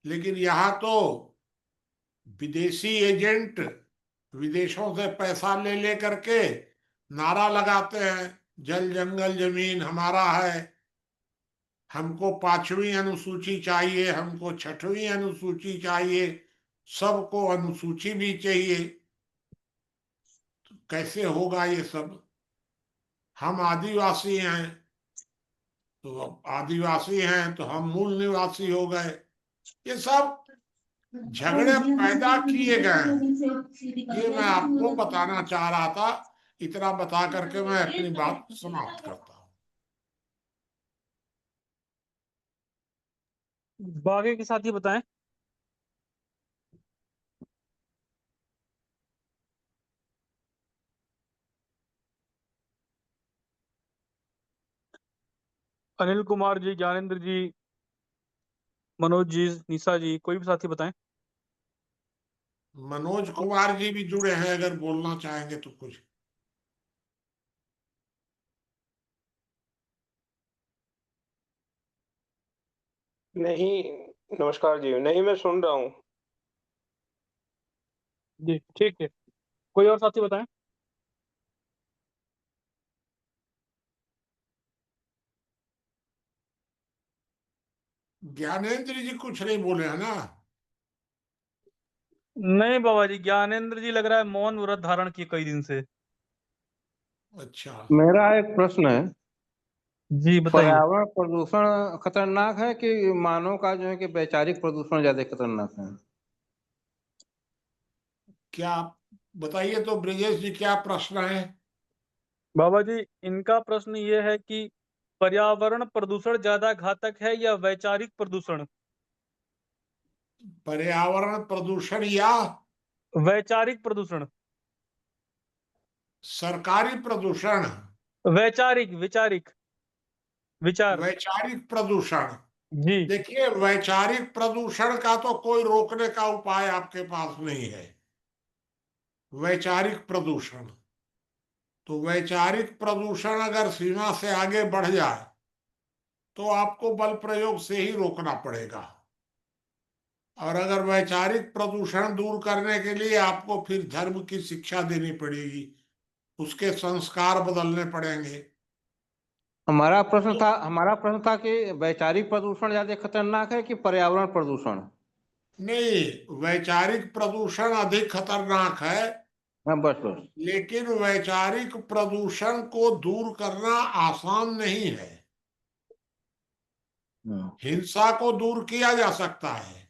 लेकिन यहाँ तो विदेशी एजेंट विदेशों से पैसा ले ले करके नारा लगाते हैं, जल जंगल जमीन हमारा है, हमको 5वीं अनुसूची चाहिए, हमको 6वीं अनुसूची चाहिए, सबको अनुसूची भी चाहिए। तो कैसे होगा ये सब? हम आदिवासी हैं, तो अब आदिवासी हैं तो हम मूल निवासी हो गए। ये सब झगड़े पैदा किए गए हैं, ये मैं आपको बताना चाह रहा था। इतना बता करके मैं अपनी बात समाप्त करता हूँ। बाकी के साथ ही बताएं। अनिल कुमार जी, ज्ञानेंद्र जी, मनोज जी, निशा जी, कोई भी साथी बताएं। मनोज कुमार जी भी जुड़े हैं, अगर बोलना चाहेंगे तो कुछ। नहीं, नमस्कार जी। नहीं, मैं सुन रहा हूँ। जी ठीक है, कोई और साथी बताएं। ज्ञानेंद्र जी कुछ नहीं बोले है ना? नहीं बाबा जी, ज्ञानेंद्र जी लग रहा है मौन व्रत धारण किए कई दिन से। अच्छा, मेरा एक प्रश्न है, जी बताइए। पर्यावरण प्रदूषण खतरनाक है कि मानव का जो है कि वैचारिक प्रदूषण ज्यादा खतरनाक है? क्या बताइए तो ब्रिजेश जी, क्या प्रश्न है? बाबा जी, इनका प्रश्न ये है कि पर्यावरण प्रदूषण ज्यादा घातक है या वैचारिक प्रदूषण? पर्यावरण प्रदूषण या वैचारिक प्रदूषण? सरकारी प्रदूषण? वैचारिक, विचारिक, विचार। वैचारिक प्रदूषण। जी। देखिए, वैचारिक प्रदूषण का तो कोई रोकने का उपाय आपके पास नहीं है। वैचारिक प्रदूषण, तो वैचारिक प्रदूषण अगर सीमा से आगे बढ़ जाए तो आपको बल प्रयोग से ही रोकना पड़ेगा। और अगर वैचारिक प्रदूषण दूर करने के लिए आपको फिर धर्म की शिक्षा देनी पड़ेगी, उसके संस्कार बदलने पड़ेंगे। हमारा प्रश्न था कि वैचारिक प्रदूषण ज्यादा खतरनाक है कि पर्यावरण प्रदूषण? नहीं, वैचारिक प्रदूषण अधिक खतरनाक है, हाँ, बस बस। लेकिन वैचारिक प्रदूषण को दूर करना आसान नहीं है। हिंसा को दूर किया जा सकता है,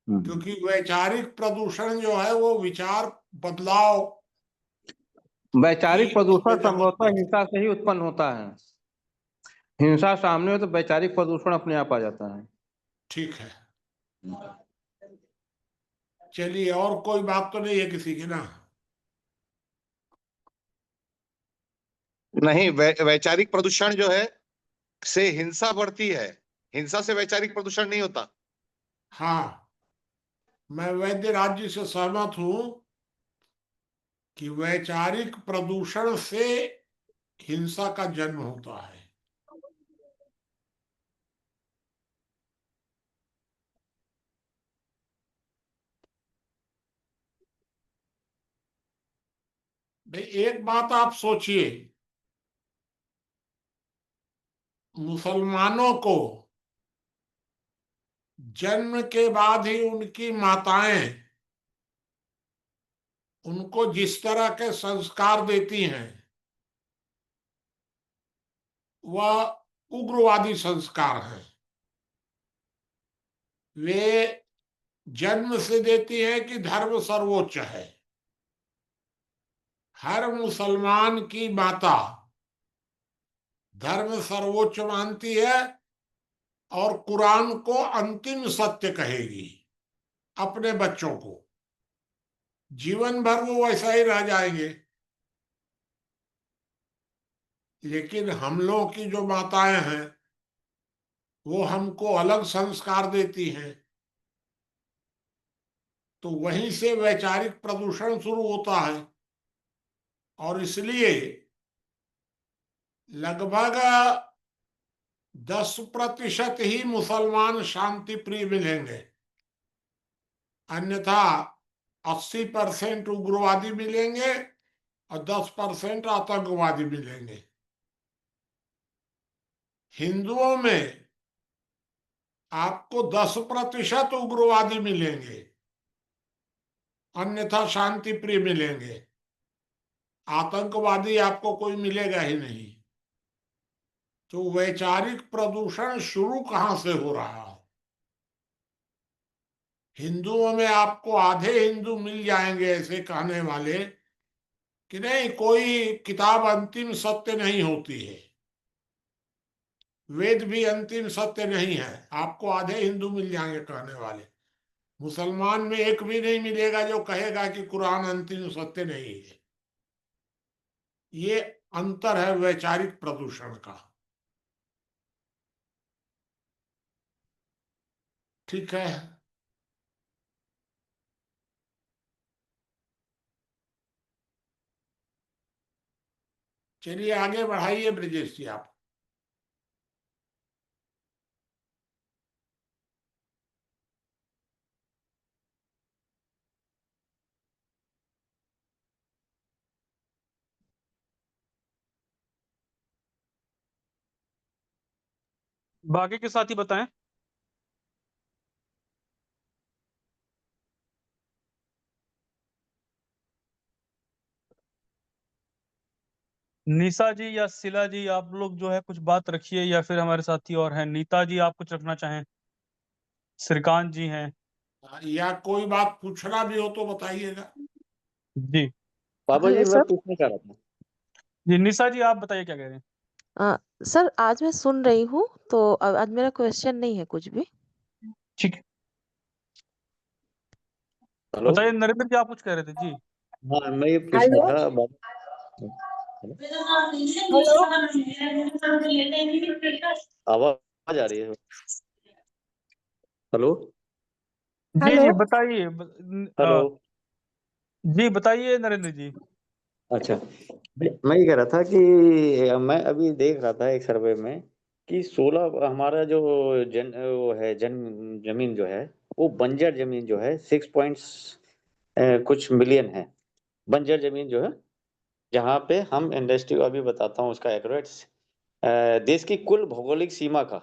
क्योंकि वैचारिक प्रदूषण जो है वो विचार बदलाव वैचारिक की प्रदूषण जरूरत संभवतः पड़ती है। हिंसा से ही उत्पन्न होता है। हिंसा सामने हो तो वैचारिक प्रदूषण अपने आप आ जाता है। ठीक है, चलिए, और कोई बात तो नहीं है किसी की ना? नहीं, वैचारिक प्रदूषण जो है से हिंसा बढ़ती है, हिंसा से वैचारिक प्रदूषण नहीं होता। हाँ, मैं वैद्य राज्य से सहमत हूं कि वैचारिक प्रदूषण से हिंसा का जन्म होता है। भाई, एक बात आप सोचिए, मुसलमानों को जन्म के बाद ही उनकी माताएं उनको जिस तरह के संस्कार देती हैं वह उग्रवादी संस्कार हैं। वे जन्म से देती हैं कि धर्म सर्वोच्च है। हर मुसलमान की माता धर्म सर्वोच्च मानती है और कुरान को अंतिम सत्य कहेगी अपने बच्चों को। जीवन भर वो वैसा ही रह जाएंगे। लेकिन हम लोग की जो माताएं हैं वो हमको अलग संस्कार देती हैं, तो वहीं से वैचारिक प्रदूषण शुरू होता है। और इसलिए लगभग 10% ही मुसलमान शांति प्रिय मिलेंगे, अन्यथा 80% उग्रवादी मिलेंगे और 10% आतंकवादी मिलेंगे। हिंदुओं में आपको 10% उग्रवादी मिलेंगे, अन्यथा शांति प्रिय मिलेंगे। आतंकवादी आपको कोई मिलेगा ही नहीं। तो वैचारिक प्रदूषण शुरू कहां से हो रहा है? हिंदुओं में आपको आधे हिंदू मिल जाएंगे ऐसे कहने वाले कि नहीं, कोई किताब अंतिम सत्य नहीं होती है, वेद भी अंतिम सत्य नहीं है। आपको आधे हिंदू मिल जाएंगे कहने वाले। मुसलमान में एक भी नहीं मिलेगा जो कहेगा कि कुरान अंतिम सत्य नहीं है। ये अंतर है वैचारिक प्रदूषण का। ठीक है, चलिए आगे बढ़ाइए ब्रजेश जी आप। बाकी के साथी बताएं। निशा जी या शिला जी, आप लोग जो है कुछ बात रखिए, या फिर हमारे साथी और हैं, नीता जी आप कुछ रखना चाहें, श्रीकांत जी हैं। या कोई बात पूछना भी हो तो बताइएगा। जी बाबा जी, हेलो मैं सर। पूछना चाह रहा था। जी निशा जी, आप बताइए क्या कह रहे हैं। सर आज मैं सुन रही हूँ, तो आज मेरा क्वेश्चन नहीं है कुछ भी। ठीक है, हेलो। बताइए नरेंद्र जी, आप कुछ कह रहे थे जी। हाँ, मैं ये पूछ हेलो रहा था आवाज आ रही है। हेलो। जी हेलो जी बताइए हेलो। जी बताइए नरेंद्र जी। अच्छा, मैं ये कह रहा था कि मैं अभी देख रहा था एक सर्वे में कि 16 हमारा जो वो है जमीन जो है, वो बंजर जमीन जो है 6 कुछ मिलियन है। बंजर जमीन जो है, जहाँ पे हम इंडस्ट्री, अभी बताता हूँ उसका एक्यूरेट, देश की कुल भौगोलिक सीमा का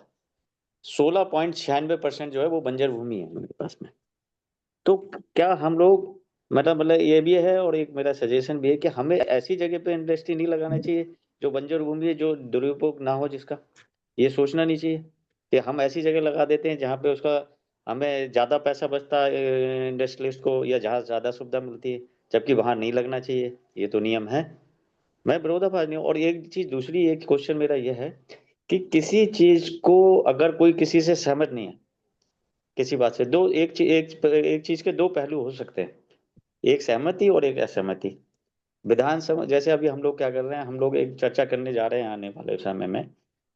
16.96% जो है वो बंजर भूमि है मेरे पास में। तो क्या हम लोग, मतलब ये भी है, और एक मेरा सजेशन भी है कि हमें ऐसी जगह पे इंडस्ट्री नहीं लगाना चाहिए जो बंजर भूमि है, जो दुरुपयोग ना हो जिसका, ये सोचना नहीं चाहिए कि हम ऐसी जगह लगा देते हैं जहाँ पे उसका हमें ज्यादा पैसा बचता है इंडस्ट्रियलिस्ट को, या जहाँ ज्यादा सुविधा मिलती है, जबकि वहां नहीं लगना चाहिए। ये तो नियम है, मैं विरोधाभास नहीं हूँ। और एक चीज दूसरी, एक क्वेश्चन मेरा यह है कि किसी चीज को अगर कोई किसी से सहमत नहीं है, किसी बात से, एक चीज के दो पहलू हो सकते हैं, एक सहमति और एक असहमति। विधानसभा, जैसे अभी हम लोग क्या कर रहे हैं, हम लोग एक चर्चा करने जा रहे हैं आने वाले समय में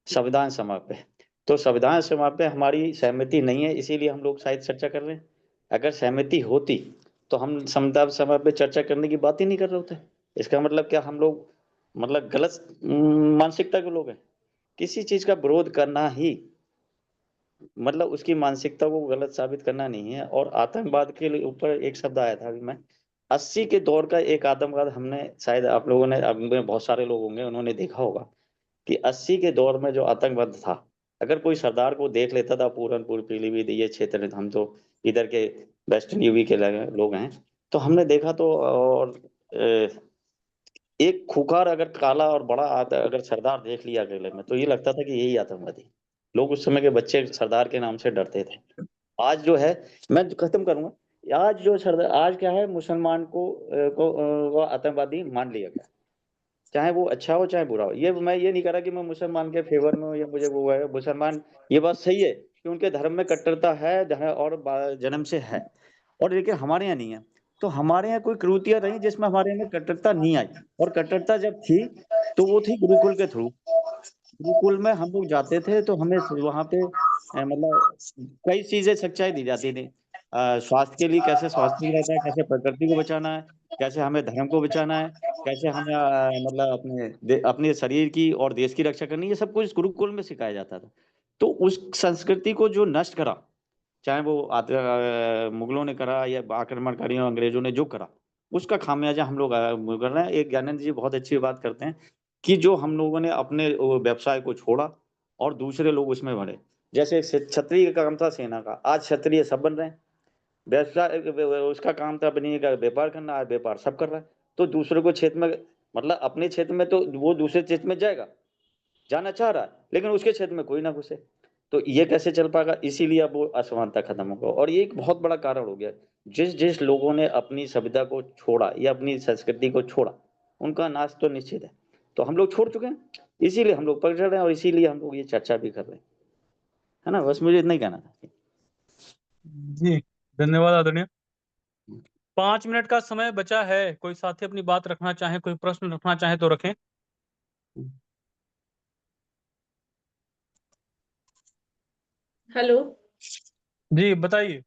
संविधान सभा पे। तो संविधान सभा पे हमारी सहमति नहीं है, इसीलिए हम लोग शायद चर्चा कर रहे हैं। अगर सहमति होती तो हम संविधान सभा पे चर्चा करने की बात ही नहीं कर रहे होते। इसका मतलब क्या, हम लोग मतलब गलत मानसिकता के लोग हैं। किसी चीज का विरोध करना ही मतलब उसकी मानसिकता को गलत साबित करना नहीं है। और आतंकवाद के ऊपर एक शब्द आया था अभी, मैं 80 के दौर का एक आतंकवाद, हमने शायद आप लोगों ने, अब में बहुत सारे लोग होंगे उन्होंने देखा होगा कि 80 के दौर में जो आतंकवाद था, अगर कोई सरदार को देख लेता था, पूरनपुर पीलीभीत ये क्षेत्र में, हम तो इधर के वेस्टर्न यूपी के लोग हैं, तो हमने देखा तो, और एक खुखार अगर काला और बड़ा अगर सरदार देख लिया अकेले में, तो ये लगता था कि यही आतंकवादी। लोग उस समय के बच्चे सरदार के नाम से डरते थे। आज जो है, मैं खत्म करूंगा, आज जो सरदार, आज क्या है, मुसलमान को आतंकवादी मान लिया गया, चाहे वो अच्छा हो चाहे बुरा हो। ये मैं ये नहीं कह रहा कि मैं मुसलमान के फेवर में हूँ या मुझे वो है मुसलमान, ये बात सही है कि उनके धर्म में कट्टरता है, और जन्म से है, और लेकिन हमारे यहाँ नहीं है। तो हमारे यहाँ कोई क्रूतियां रही जिसमें हमारे यहाँ कट्टरता नहीं आई, और कट्टरता जब थी तो वो थी गुरुकुल के थ्रू। गुरुकुल में हम लोग जाते थे तो हमें वहां पे मतलब कई चीजें सच्चाई दी जाती थी। स्वास्थ्य के लिए कैसे स्वास्थ्य ठीक रहता है, कैसे प्रकृति को बचाना है, कैसे हमें धर्म को बचाना है, कैसे हमें मतलब अपने शरीर की और देश की रक्षा करनी है, ये सब कुछ गुरुकुल में सिखाया जाता था। तो उस संस्कृति को जो नष्ट करा, चाहे वो मुगलों ने करा या आक्रमणकारियों अंग्रेजों ने जो करा, उसका खामियाजा हम लोग कर रहे हैं। एक ज्ञानंद जी बहुत अच्छी बात करते हैं कि जो हम लोगों ने अपने वो व्यवसाय को छोड़ा और दूसरे लोग उसमें बढ़े। जैसे क्षत्रिय का काम था सेना का, आज क्षत्रिय सब बन रहे हैं। व्यवसाय उसका काम था अपनी का व्यापार करना, आज व्यापार सब कर रहा है। तो दूसरे को क्षेत्र में, मतलब अपने क्षेत्र में तो वो दूसरे क्षेत्र में जाएगा, जाना चाह रहा है, लेकिन उसके क्षेत्र में कोई ना घुसे। तो ये कैसे चल पाएगा? इसीलिए अब वो असमानता खत्म होगा। और ये एक बहुत बड़ा कारण हो गया, जिस जिस लोगों ने अपनी सभ्यता को छोड़ा या अपनी संस्कृति को छोड़ा, उनका नाश तो निश्चित है। तो हम लोग छोड़ चुके हैं, इसीलिए हम लोग पकड़ रहे हैं, और इसीलिए हम लोग ये चर्चा भी कर रहे हैं, है ना। बस मुझे इतना ही कहना था। जी धन्यवाद आदरणीय। 5 मिनट का समय बचा है, कोई साथी अपनी बात रखना चाहे, कोई प्रश्न रखना चाहे तो रखें। हेलो। जी बताइए।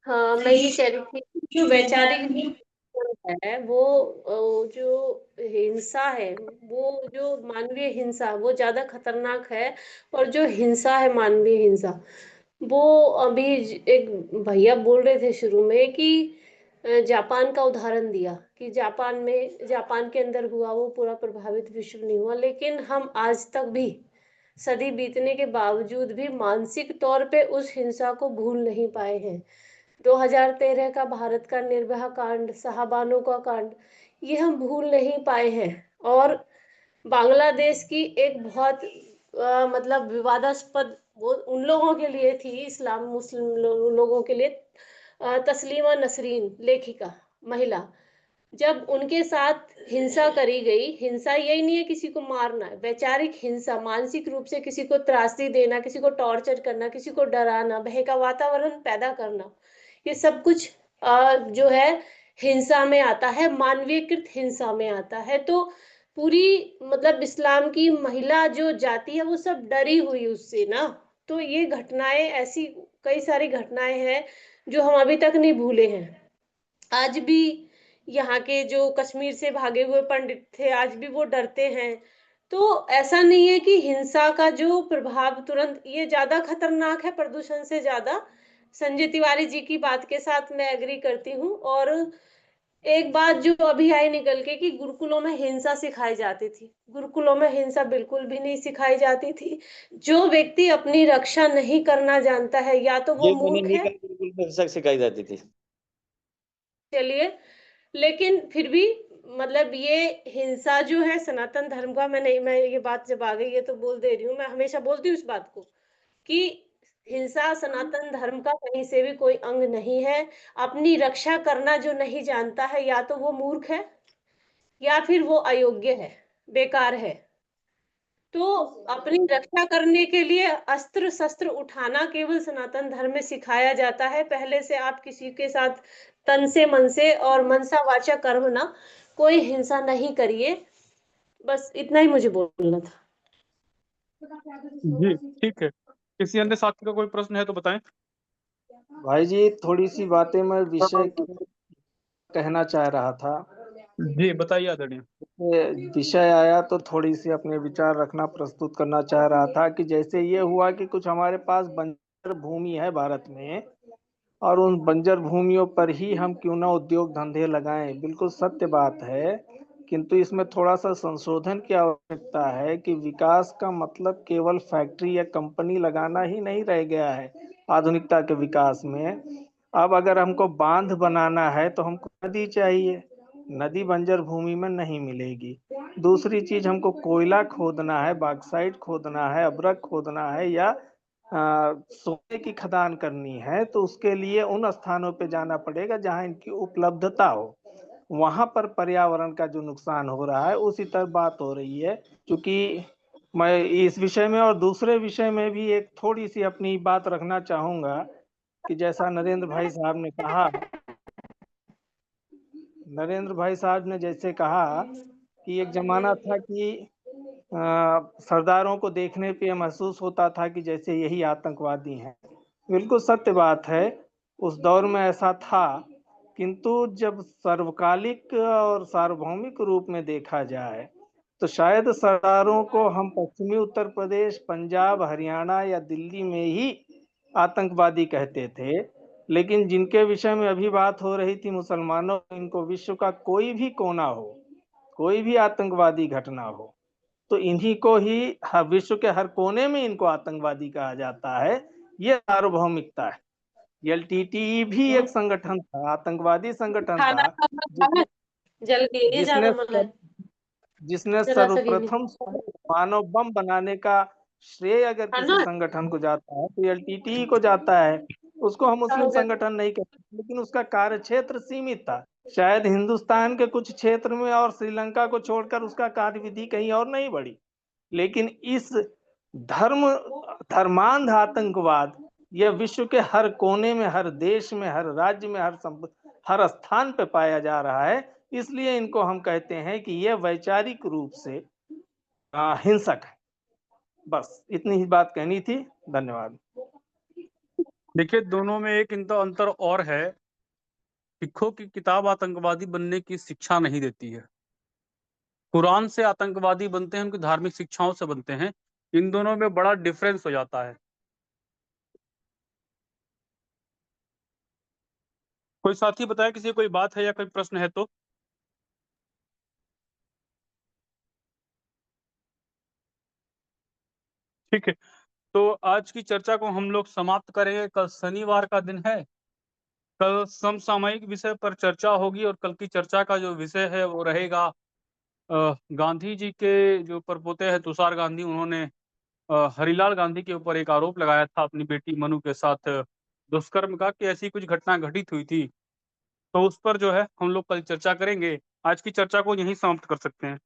हाँ, मैं ये कह रही थी कि जो वैचारिक है वो जो हिंसा है, वो जो मानवीय हिंसा वो ज्यादा खतरनाक है। और जो हिंसा है, मानवीय हिंसा, वो अभी एक भैया बोल रहे थे शुरू में कि जापान का उदाहरण दिया कि जापान के अंदर हुआ, वो पूरा प्रभावित विश्व नहीं हुआ। लेकिन हम आज तक भी, सदी बीतने के बावजूद भी, मानसिक तौर पे उस हिंसा को भूल नहीं पाए हैं। 2013 का भारत का निर्भया कांड, शाहबानों का कांड, ये हम भूल नहीं पाए हैं। और बांग्लादेश की एक बहुत मतलब विवादास्पद, वो उन लोगों के लिए थी, इस्लाम मुस्लिम लोगों के लिए, तस्लीमा नसरीन लेखिका, महिला, जब उनके साथ हिंसा करी गई, हिंसा यही नहीं है किसी को मारना, वैचारिक हिंसा, मानसिक रूप से किसी को त्रासदी देना, किसी को टॉर्चर करना, किसी को डराना, भय का वातावरण पैदा करना, ये सब कुछ जो है हिंसा में आता है, मानवीयकृत हिंसा में आता है। तो पूरी मतलब इस्लाम की महिला जो जाति है वो सब डरी हुई उससे ना। तो ये घटनाएं, ऐसी कई सारी घटनाएं हैं जो हम अभी तक नहीं भूले हैं। आज भी यहाँ के जो कश्मीर से भागे हुए पंडित थे, आज भी वो डरते हैं। तो ऐसा नहीं है कि हिंसा का जो प्रभाव तुरंत, ये ज्यादा खतरनाक है प्रदूषण से ज्यादा। संजय तिवारी जी की बात के साथ मैं एग्री करती हूँ। और एक बात जो अभी आई निकल के कि गुरुकुलों में हिंसा सिखाई जाती थी, गुरुकुलों में हिंसा बिल्कुल भी नहीं सिखाई जाती थी। जो व्यक्ति अपनी रक्षा नहीं करना जानता है, या तो वो ये मैंने मूर्ख नहीं है। कहा बिल्कुल हिंसा सिखाई जाती थी। चलिए, लेकिन फिर भी मतलब ये हिंसा जो है सनातन धर्म का, मैं ये बात जब आ गई है तो बोल दे रही हूँ, मैं हमेशा बोलती हूँ इस बात को कि हिंसा सनातन धर्म का कहीं से भी कोई अंग नहीं है। अपनी रक्षा करना जो नहीं जानता है, या तो वो मूर्ख है या फिर वो अयोग्य है, बेकार है। तो अपनी रक्षा करने के लिए अस्त्र शस्त्र उठाना केवल सनातन धर्म में सिखाया जाता है। पहले से आप किसी के साथ तन से मन से और मनसा वाचा कर्म ना कोई हिंसा नहीं करिए। बस इतना ही मुझे बोलना था। जी ठीक है, किसी अन्य साथी का कोई प्रश्न है तो बताएं। भाई जी थोड़ी सी बातें मैं विषय कहना चाह रहा था। जी बताइए आदरणीय। ये विषय आया तो थोड़ी सी अपने विचार रखना, प्रस्तुत करना चाह रहा था कि जैसे ये हुआ कि कुछ हमारे पास बंजर भूमि है भारत में, और उन बंजर भूमियों पर ही हम क्यों ना उद्योग धंधे लगाएं, बिल्कुल सत्य बात है। किंतु इसमें थोड़ा सा संशोधन की आवश्यकता है कि विकास का मतलब केवल फैक्ट्री या कंपनी लगाना ही नहीं रह गया है आधुनिकता के विकास में। अब अगर हमको बांध बनाना है तो हमको नदी चाहिए, नदी बंजर भूमि में नहीं मिलेगी। दूसरी चीज, हमको कोयला खोदना है, बॉक्साइट खोदना है, अब्रक खोदना है, या सोने की खदान करनी है, तो उसके लिए उन स्थानों पे जाना पड़ेगा जहां इनकी उपलब्धता हो। वहां पर पर्यावरण का जो नुकसान हो रहा है उसी तरह बात हो रही है। क्योंकि मैं इस विषय में और दूसरे विषय में भी एक थोड़ी सी अपनी बात रखना चाहूंगा कि जैसा नरेंद्र भाई साहब ने कहा, नरेंद्र भाई साहब ने जैसे कहा कि एक जमाना था कि सरदारों को देखने पे महसूस होता था कि जैसे यही आतंकवादी हैं। बिल्कुल सत्य बात है, उस दौर में ऐसा था। किंतु जब सर्वकालिक और सार्वभौमिक रूप में देखा जाए तो शायद सरदारों को हम पश्चिमी उत्तर प्रदेश, पंजाब, हरियाणा या दिल्ली में ही आतंकवादी कहते थे। लेकिन जिनके विषय में अभी बात हो रही थी, मुसलमानों, इनको विश्व का कोई भी कोना हो, कोई भी आतंकवादी घटना हो, तो इन्हीं को ही विश्व के हर कोने में इनको आतंकवादी कहा जाता है। ये सार्वभौमिकता है। एलटीटीई भी एक संगठन था, आतंकवादी संगठन खाना था, जिसने जल के लिए जिसने ज्यादा मन है, जिसने जरा सा गिनी सर्वप्रथम मानव बम बनाने का श्रेय अगर है किसी ना। संगठन को जाता है तो एलटीटीई को जाता है। उसको हम मुस्लिम संगठन नहीं कहते, लेकिन उसका कार्य क्षेत्र सीमित था। शायद हिंदुस्तान के कुछ क्षेत्र में और श्रीलंका को छोड़कर उसका कार्यविधि कहीं और नहीं बढ़ी। लेकिन इस धर्मांध आतंकवाद यह विश्व के हर कोने में, हर देश में, हर राज्य में, हर स्थान पे पाया जा रहा है। इसलिए इनको हम कहते हैं कि यह वैचारिक रूप से हिंसक है। बस इतनी ही बात कहनी थी। धन्यवाद। देखिए, दोनों में एक इनका अंतर और है। सिखों की किताब आतंकवादी बनने की शिक्षा नहीं देती है। कुरान से आतंकवादी बनते हैं, उनकी धार्मिक शिक्षाओं से बनते हैं। इन दोनों में बड़ा डिफरेंस हो जाता है। कोई साथी बताए, किसी कोई बात है या कोई प्रश्न है तो। ठीक है, तो आज की चर्चा को हम लोग समाप्त करेंगे। कल शनिवार का दिन है, कल समसामयिक विषय पर चर्चा होगी, और कल की चर्चा का जो विषय है वो रहेगा गांधी जी के जो परपोते हैं तुषार गांधी, उन्होंने हरिलाल गांधी के ऊपर एक आरोप लगाया था अपनी बेटी मनु के साथ दुष्कर्म का, कि ऐसी कुछ घटना घटित हुई थी। तो उस पर जो है हम लोग कल चर्चा करेंगे। आज की चर्चा को यहीं समाप्त कर सकते हैं।